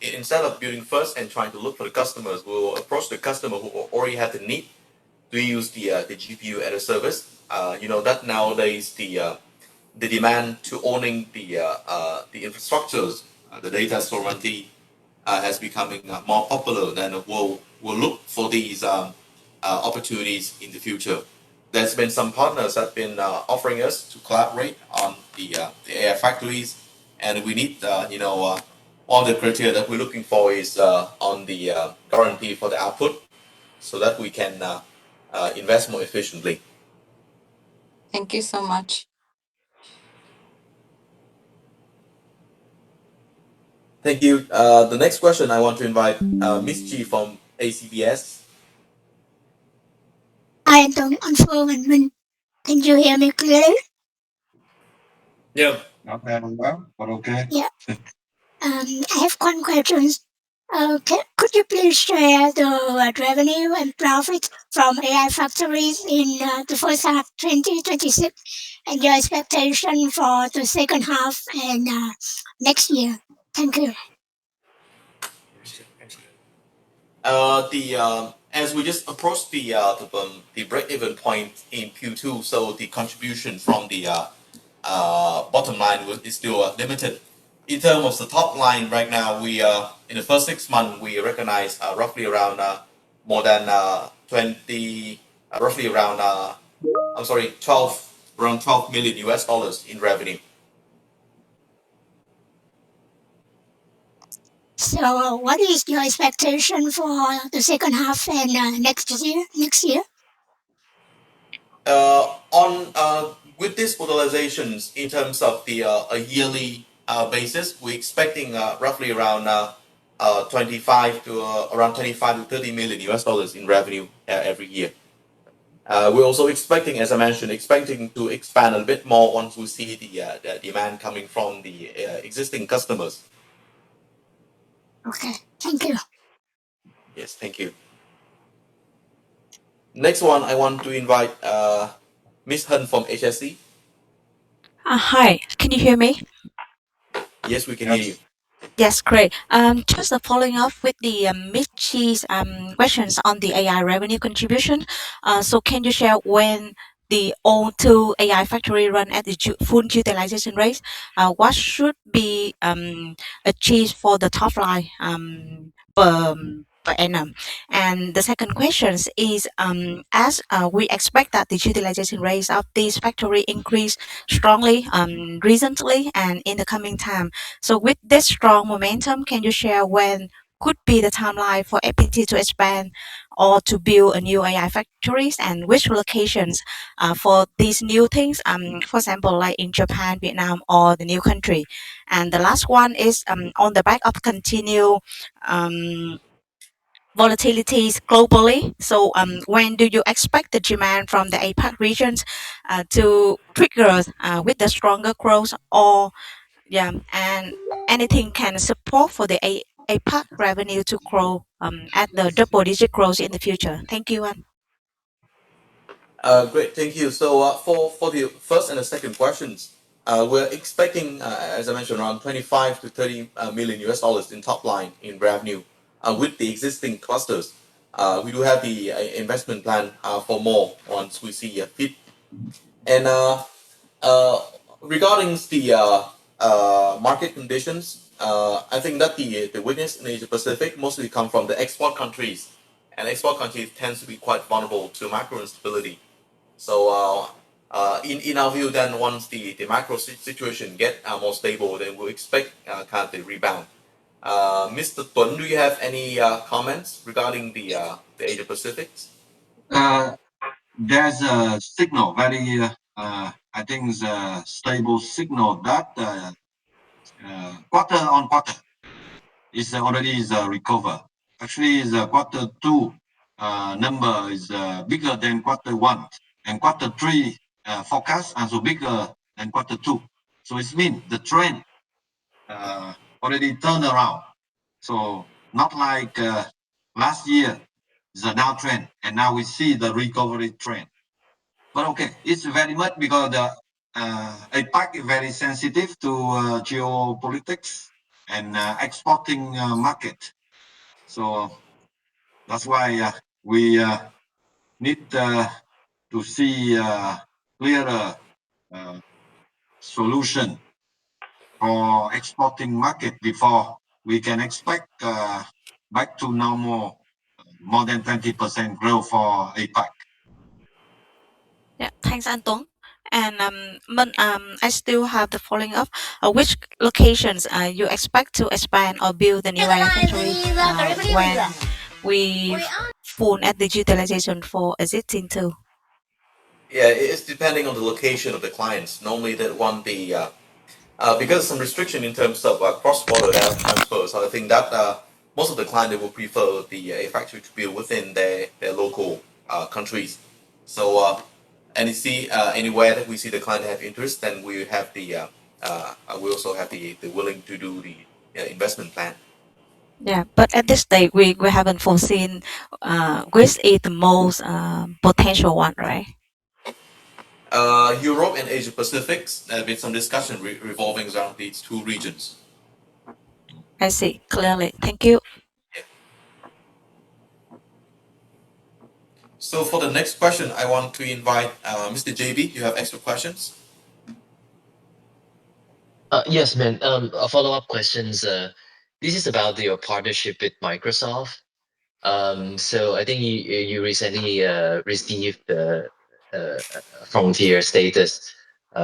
instead of building first and trying to look for the customers, we'll approach the customer who already have the need to use the GPU as a service. You know that nowadays the demand to owning the infrastructures, the data sovereignty, has becoming more popular. Then we'll look for these opportunities in the future. There's been some partners that have been offering us to collaborate on the AI factories, and we need all the criteria that we're looking for is on the guarantee for the output, so that we can invest more efficiently. Thank you so much. Thank you. The next question I want to invite Miss Chi from ACBS. Hi, Tom and Flo and Minh. Can you hear me clearly? Yeah. Not that well, but okay. Yeah. I have one question. Could you please share the revenue and profit from AI factories in the first half 2026 and your expectation for the second half and next year? Thank you. As we just approach the break-even point in Q2, so the contribution from the bottom line is still limited. In terms of the top line, right now we in the first 6 months we recognize roughly around more than 20, roughly around I'm sorry, 12 million US dollars in revenue. So, what is your expectation for the second half and next year? With these utilizations in terms of the a yearly basis, we're expecting roughly around 25 to around 25 to 30 million US dollars in revenue every year. We're also expecting, as I mentioned, expecting to expand a bit more once we see the demand coming from the existing customers. Okay, thank you. Yes, thank you. Next one, I want to invite Miss Hun from HSC. Hi, can you hear me? Yes, we can hear you. Yes, great. Just following up with the Mitchie's questions on the AI revenue contribution. So can you share when the all two AI factory run at the full utilization rate? What should be achieved for the top line per annum? And the second question is as we expect that the utilization rates of this factory increase strongly recently and in the coming time. So with this strong momentum, can you share when could be the timeline for FPT to expand or to build a new AI factories and which locations for these new things? For example, like in Japan, Vietnam, or the new country. And the last one is on the back of continued volatilities globally. So when do you expect the demand from the APAC regions to trigger with the stronger growth or and anything can support for the APAC revenue to grow at the double-digit growth in the future? Thank you, Anh. Great, thank you. So for the first and the second questions, we're expecting, as I mentioned, around 25 to 30 million US dollars in top line in revenue with the existing clusters. We do have the investment plan for more once we see a fit. And regarding the market conditions, I think that the weakness in Asia Pacific mostly come from the export countries, and export countries tends to be quite vulnerable to macro instability. So in our view, then once the macro situation get more stable, then we'll expect kind of the rebound. Mr. Tuấn, do you have any comments regarding the Asia Pacific? There's a signal, very I think is a stable signal that quarter on quarter is already recover. Actually, the quarter two number is bigger than quarter one, and quarter three forecast also bigger than quarter two. So it means the trend already turned around. So not like last year, the downtrend, and now we see the recovery trend. But okay, it's very much because the APAC is very sensitive to geopolitics and exporting market. So that's why we need to see clearer solution for exporting market before we can expect back to normal more than 20% growth for APAC. Yeah, thanks, Anh Tuấn. And I still have the following up. Which locations you expect to expand or build the new AI factory when we full at the utilization for existing two? Yeah, it's depending on the location of the clients. Normally, they want the because some restriction in terms of cross-border data transfer. So I think that most of the clients they will prefer the factory to be within their local countries. So and you see anywhere that we see the client have interest, then we have the we also have the willing to do the investment plan. Yeah, but at this stage, we haven't foreseen which is the most potential one, right? Europe and Asia Pacific, there have been some discussion revolving around these two regions. I see clearly. Thank you. So for the next question, I want to invite Mr. JB. You have extra questions? Yes, man. A follow-up questions. This is about your partnership with Microsoft. So I think you recently received the Frontier status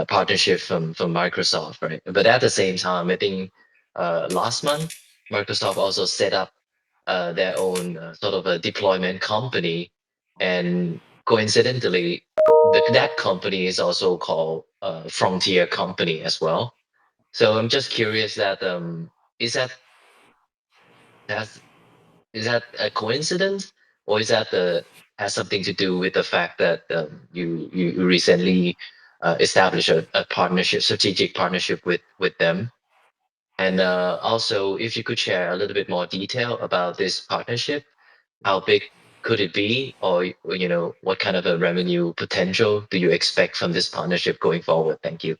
partnership from Microsoft, right? But at the same time, I think last month Microsoft also set up their own sort of a deployment company, and coincidentally, that company is also called Frontier Company as well. So I'm just curious that is that's is that a coincidence, or is that has something to do with the fact that you recently established a partnership, strategic partnership with them? And also, if you could share a little bit more detail about this partnership, how big could it be, or what kind of a revenue potential do you expect from this partnership going forward? Thank you.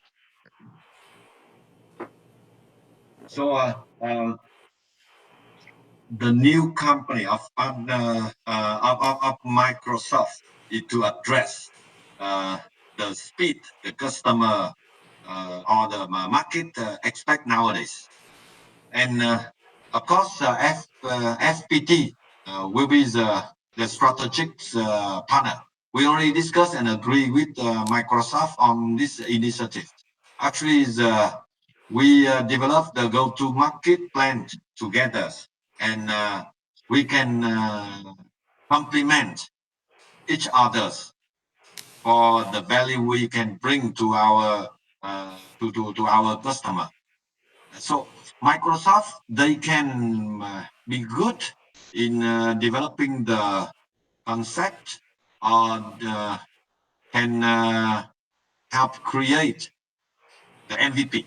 So the new company of partner of Microsoft is to address the speed the customer or the market expect nowadays. And of course, FPT will be the strategic partner. We already discussed and agree with Microsoft on this initiative. Actually, we developed the go-to-market plan together, and we can complement each other's for the value we can bring to our to our customer. So Microsoft, they can be good in developing the concept, or can help create the MVP.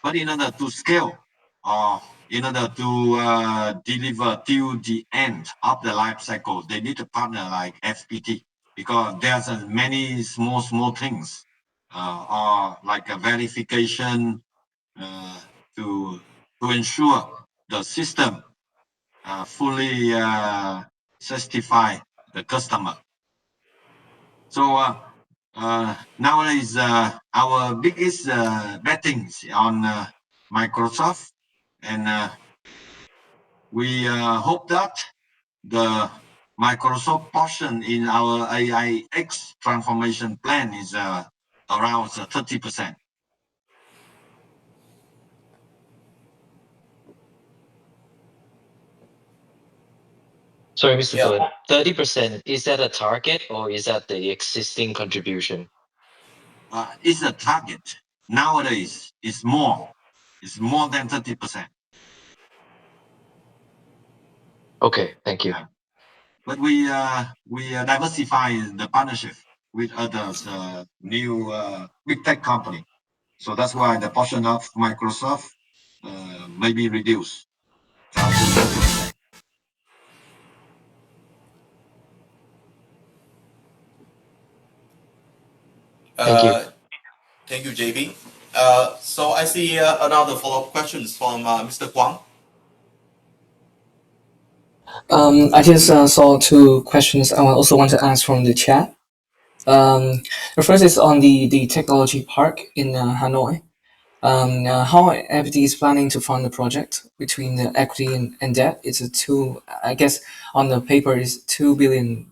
But in order to scale, or in order to deliver till the end of the life cycle, they need a partner like FPT, because there's many small things, or like a verification to ensure the system fully satisfy the customer. So nowadays, our biggest betting on Microsoft, and we hope that the Microsoft portion in our AIX transformation plan is around 30%. Sorry, Mr. Philip, 30%, is that a target or is that the existing contribution? It's a target. Nowadays, it's more than 30%. Okay, thank you. But we diversify the partnership with others, new big tech company. So that's why the portion of Microsoft may be reduced down to 30%. Thank you. Thank you, JB. So I see another follow-up questions from Mr. Huang. I just saw two questions I also want to ask from the chat. The first is on the technology park in Hanoi. How FPT is planning to fund the project between the equity and debt? It's I guess on the paper is $2 billion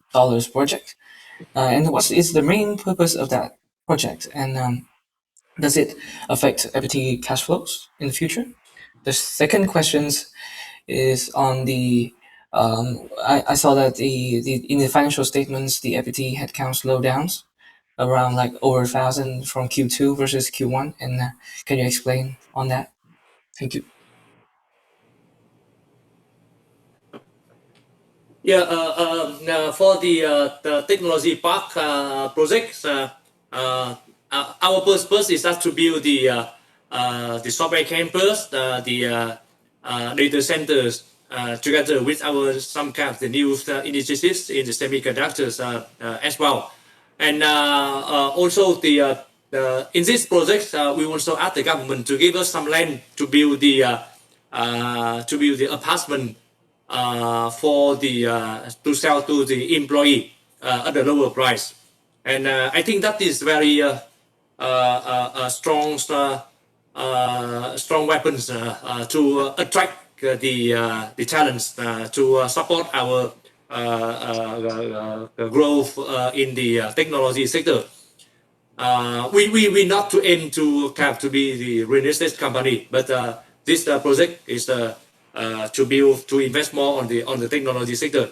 project. And what is the main purpose of that project? And does it affect FPT cash flows in the future? The second question is on I saw that in the financial statements, the FPT headcount slowdowns around like over 1,000 from Q2 versus Q1. And can you explain on that? Thank you. Yeah, for the technology park projects, our purpose is that to build the the software campus, the data centers, together with some kind of the new initiatives in the semiconductors as well. And also in this project, we also ask the government to give us some land to build the apartment for to sell to the employee at a lower price. And I think that is very strong weapons to attract the talents to support our growth in the technology sector. We not to aim to have to be the real estate company, but this project is to invest more on the technology sector.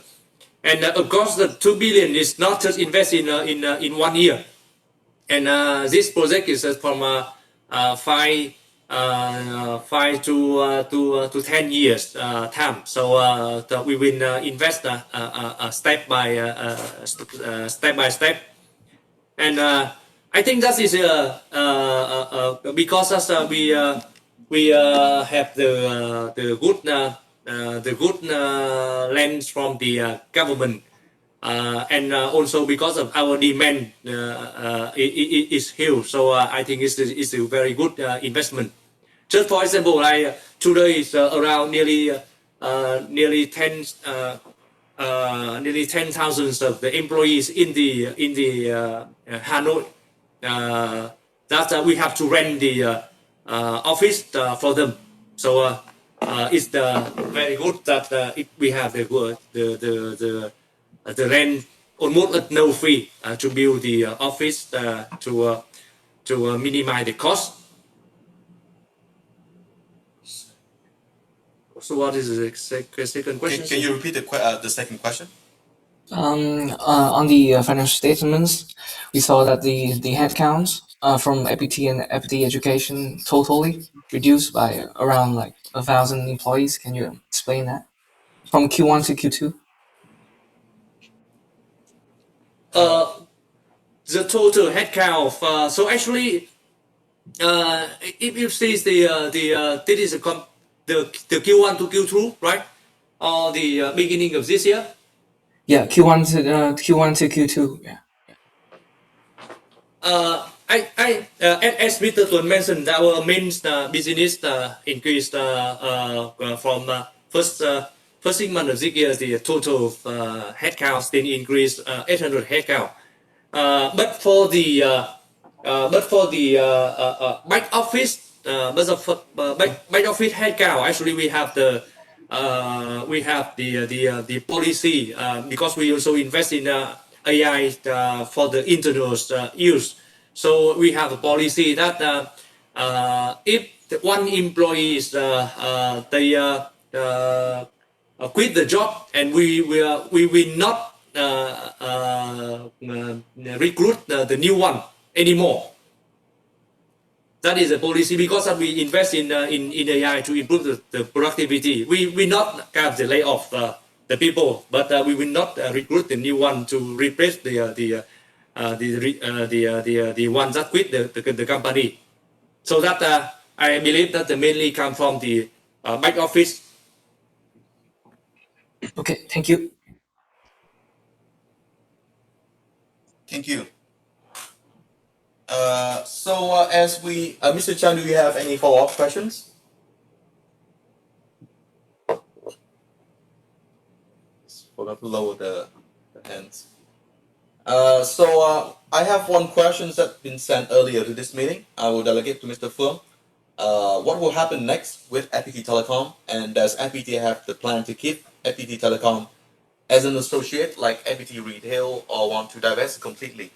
And of course, the 2 billion is not just invest in 1 year. And this project is from 5 to 10 years time. So we will invest step by step. And I think that is because we have the good lands from the government. And also because of our demand is huge, so I think it's a very good investment. Just for example, today is around nearly 10,000 of the employees in the Hanoi. That we have to rent the office for them. So it's very good that we have the rent almost at no fee to build the office to minimize the cost. So what is the second question? Can you repeat the second question? On the financial statements, we saw that the headcounts from FPT and FPT education totally reduced by around like 1,000 employees. Can you explain that from Q1 to Q2? The total headcount. So actually, if you see this is the Q1 to Q2, right? Or the beginning of this year. Yeah, Q1 to Q2. Yeah. As Mr. Tuan mentioned, our main business increased from first 6 months of this year. The total headcount still increased 800 headcount. But for the back office, back office headcount, actually we have the policy because we also invest in AI for the internal use. So we have a policy that if one employee is quit the job, and we will not recruit the new one anymore. That is a policy because we invest in AI to improve the productivity. We not have the layoff the people, but we will not recruit the new one to replace the ones that quit the company. So that I believe that mainly come from the back office. Okay, thank you. Thank you. So as we, Mr. Chan, do you have any follow-up questions? Forgot to lower the hands. So I have one question that's been sent earlier to this meeting. I will delegate to Mr. Phương. What will happen next with FPT Telecom, and does FPT have the plan to keep FPT Telecom as an associate like FPT Retail, or want to divest completely?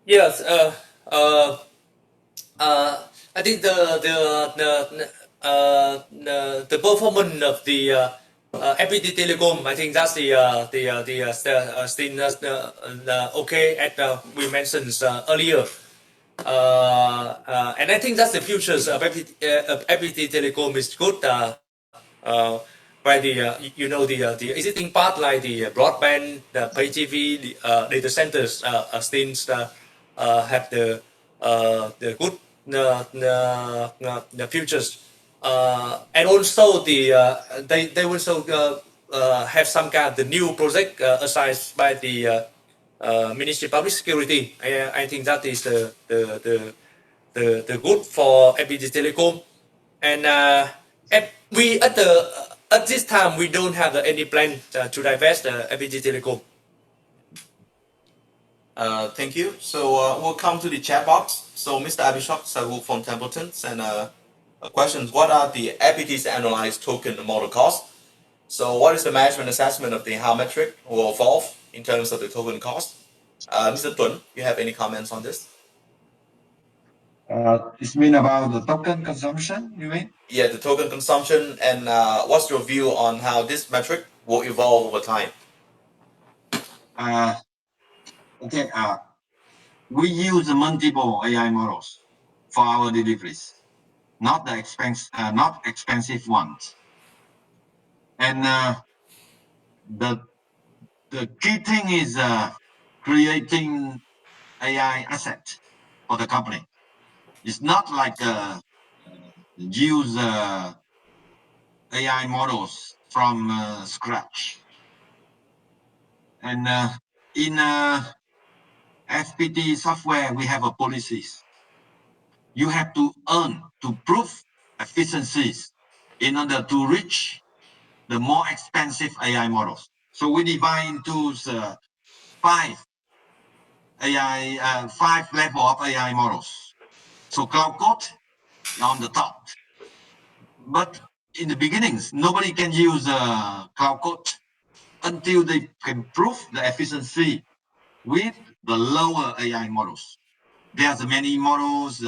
Yes, I think the performance of the FPT Telecom, I think that's still okay as we mentioned earlier. And I think that's the future of FPT Telecom is good. By the the existing part like the broadband, the pay TV, the data centers still have the good the futures, and also they also have some kind of the new project assigned by the Ministry of Public Security. I think that is the good for FPT Telecom, and we at this time we don't have any plan to divest FPT Telecom. Thank you. So we'll come to the chat box. So Mr. Abhishek Sagu from Templeton sent a question. What are the FPT's analyzed token model costs? So what is the management assessment of the how metric will evolve in terms of the token cost? Mr. Tun, you have any comments on this? It's mean about the token consumption, you mean? Yeah, the token consumption, and what's your view on how this metric will evolve over time? Okay. We use multiple AI models for our deliveries, not expensive ones. And the key thing is creating AI asset for the company. It's not like use AI models from scratch. And in FPT software, we have a policies. You have to earn to prove efficiencies in order to reach the more expensive AI models. So we divide into five level of AI models. So cloud code on the top. But in the beginnings, nobody can use cloud code until they can prove the efficiency with the lower AI models. There's many models,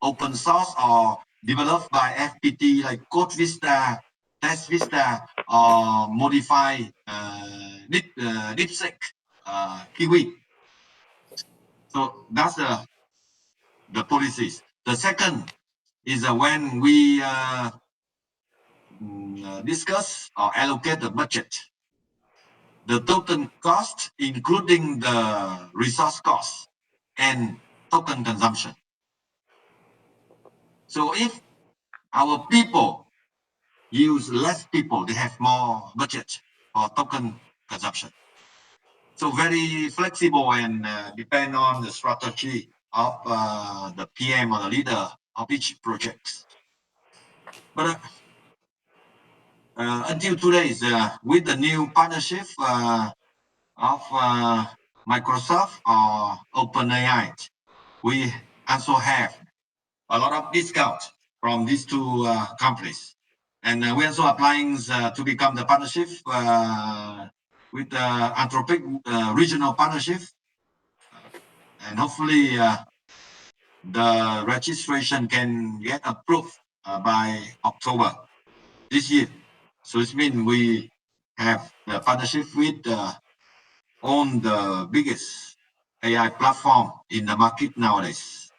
open source or developed by FPT, like Code Vista, Test Vista, or modify DeepSeek, Kiwi. So that's the policies. The second is when we discuss or allocate the budget. The total cost, including the resource cost and token consumption. So if our people use less people, they have more budget for token consumption. So very flexible and depend on the strategy of the PM or the leader of each project. But until today, with the new partnership of Microsoft or OpenAI, we also have a lot of discount from these two companies. And we're also applying to become the partnership with the Anthropic regional partnership. And hopefully the registration can get approved by October this year. So it means we have the partnership with on the biggest AI platform in the market nowadays.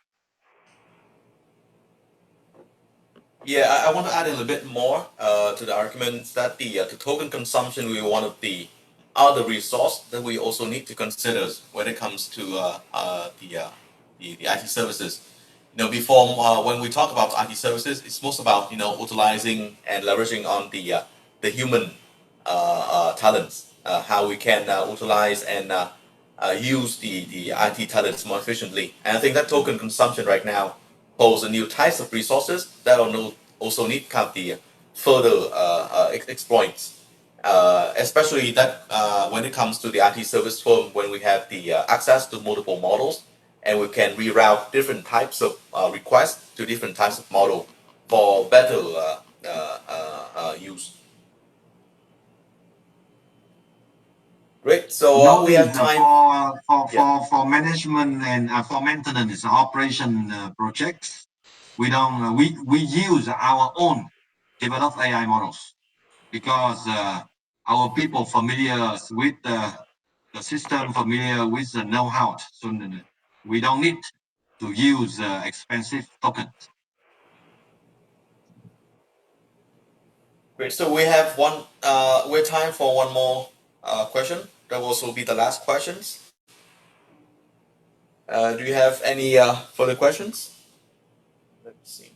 Yeah, I want to add a little bit more to the argument that the token consumption will be one of the other resource that we also need to consider when it comes to the IT services. Before when we talk about IT services, it's most about utilizing and leveraging on the human talents, how we can utilize and use the IT talents more efficiently. And I think that token consumption right now pose a new types of resources that also need kind of the further exploits, especially that when it comes to the IT service firm, when we have the access to multiple models, and we can reroute different types of requests to different types of model for better use. Great. So we have time for management and for maintenance operation projects. We don't we use our own developed AI models because our people familiar with the system, familiar with the know-how. So we don't need to use expensive tokens. Great. So we have we're time for one more question. That will also be the last questions. Do you have any further questions? see.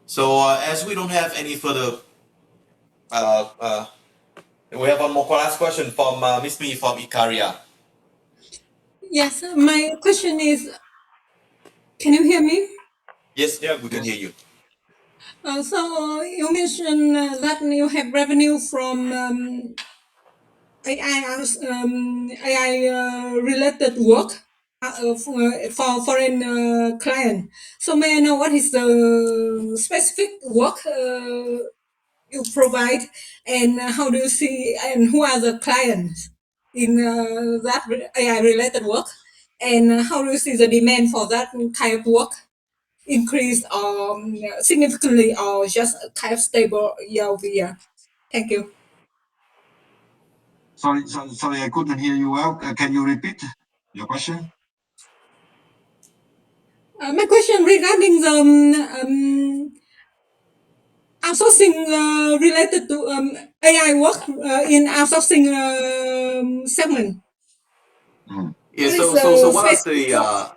So as we don't have any further, we have one more last question from Miss Me from Ikaria. Yes, my question is, can you hear me? Yes, Yeah. we can hear you. So you mentioned that you have revenue from AI related work for foreign client. So may I know what is the specific work you provide, and how do you see, and who are the clients in that AI related work, and how do you see the demand for that kind of work increase significantly, or just kind of stable year over year? Thank you. Sorry, I couldn't hear you well. Can you repeat your question? My question regarding the outsourcing related to AI work in outsourcing segment. Yeah, What is so the what are the specific work?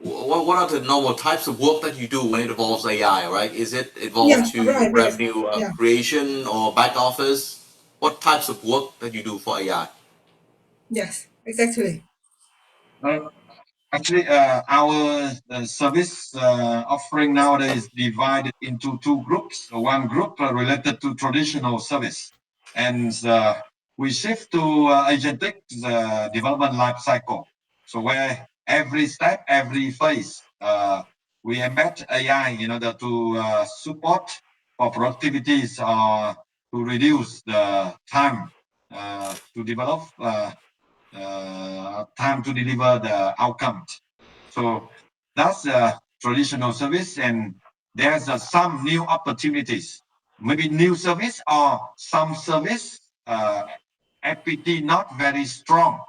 what are the normal types of work that you do when it involves AI, right? Is it involved Yeah, to right. revenue Yeah. creation or back office? What types of work that you do for AI? Yes, exactly. Actually, our service offering nowadays is divided into two groups. One group related to traditional service, and we shift to agentic development life cycle. So where every step, every phase, we embed AI in order to support for productivities or to reduce the time to develop. Time to deliver the outcomes. So that's a traditional service, and there's some new opportunities, maybe new service or some service FPT not very strong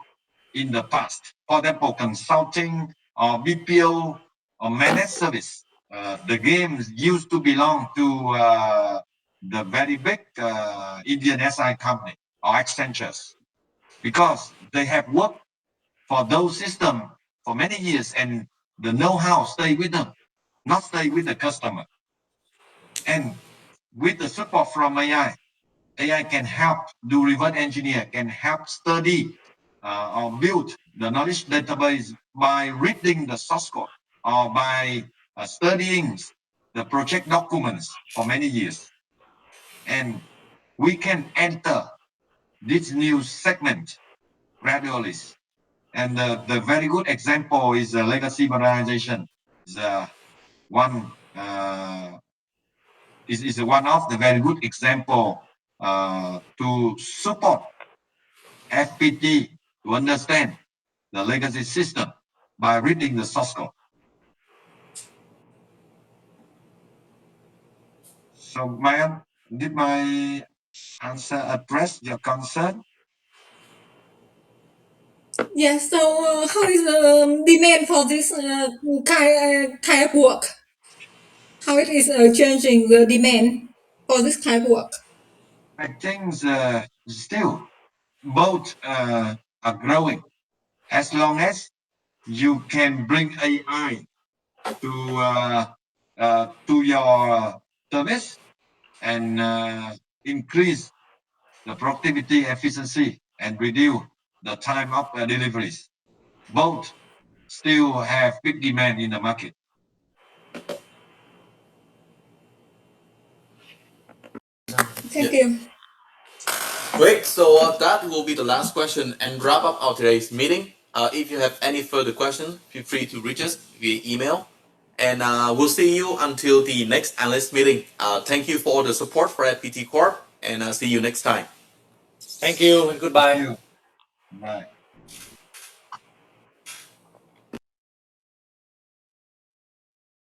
in the past. For example, consulting or BPO or managed service. The games used to belong to the very big Indian SI company or Accentures, because they have worked for those systems for many years, and the know-how stay with them, not stay with the customer. And with the support from AI can help do reverse engineer, can help study or build the knowledge database by reading the source code or by studying the project documents for many years. And we can enter this new segment gradually. And the very good example is legacy modernization. Is one is one of the very good example to support FPT to understand the legacy system by reading the source code. So, Mayan, did my answer address your concern? Yes. So how is the demand for this kind of work? How it is changing the demand for this kind of work? I think still both are growing, as long as you can bring AI to your service and increase the productivity, efficiency, and reduce the time of deliveries. Both still have big demand in the market. Thank you. Great. So that will be the last question and wrap up our today's meeting. If you have any further questions, feel free to reach us via email. And we'll see you until the next analyst meeting. Thank you for all the support for FPT Corp, and see you next time. Thank you and goodbye. Thank you. Bye.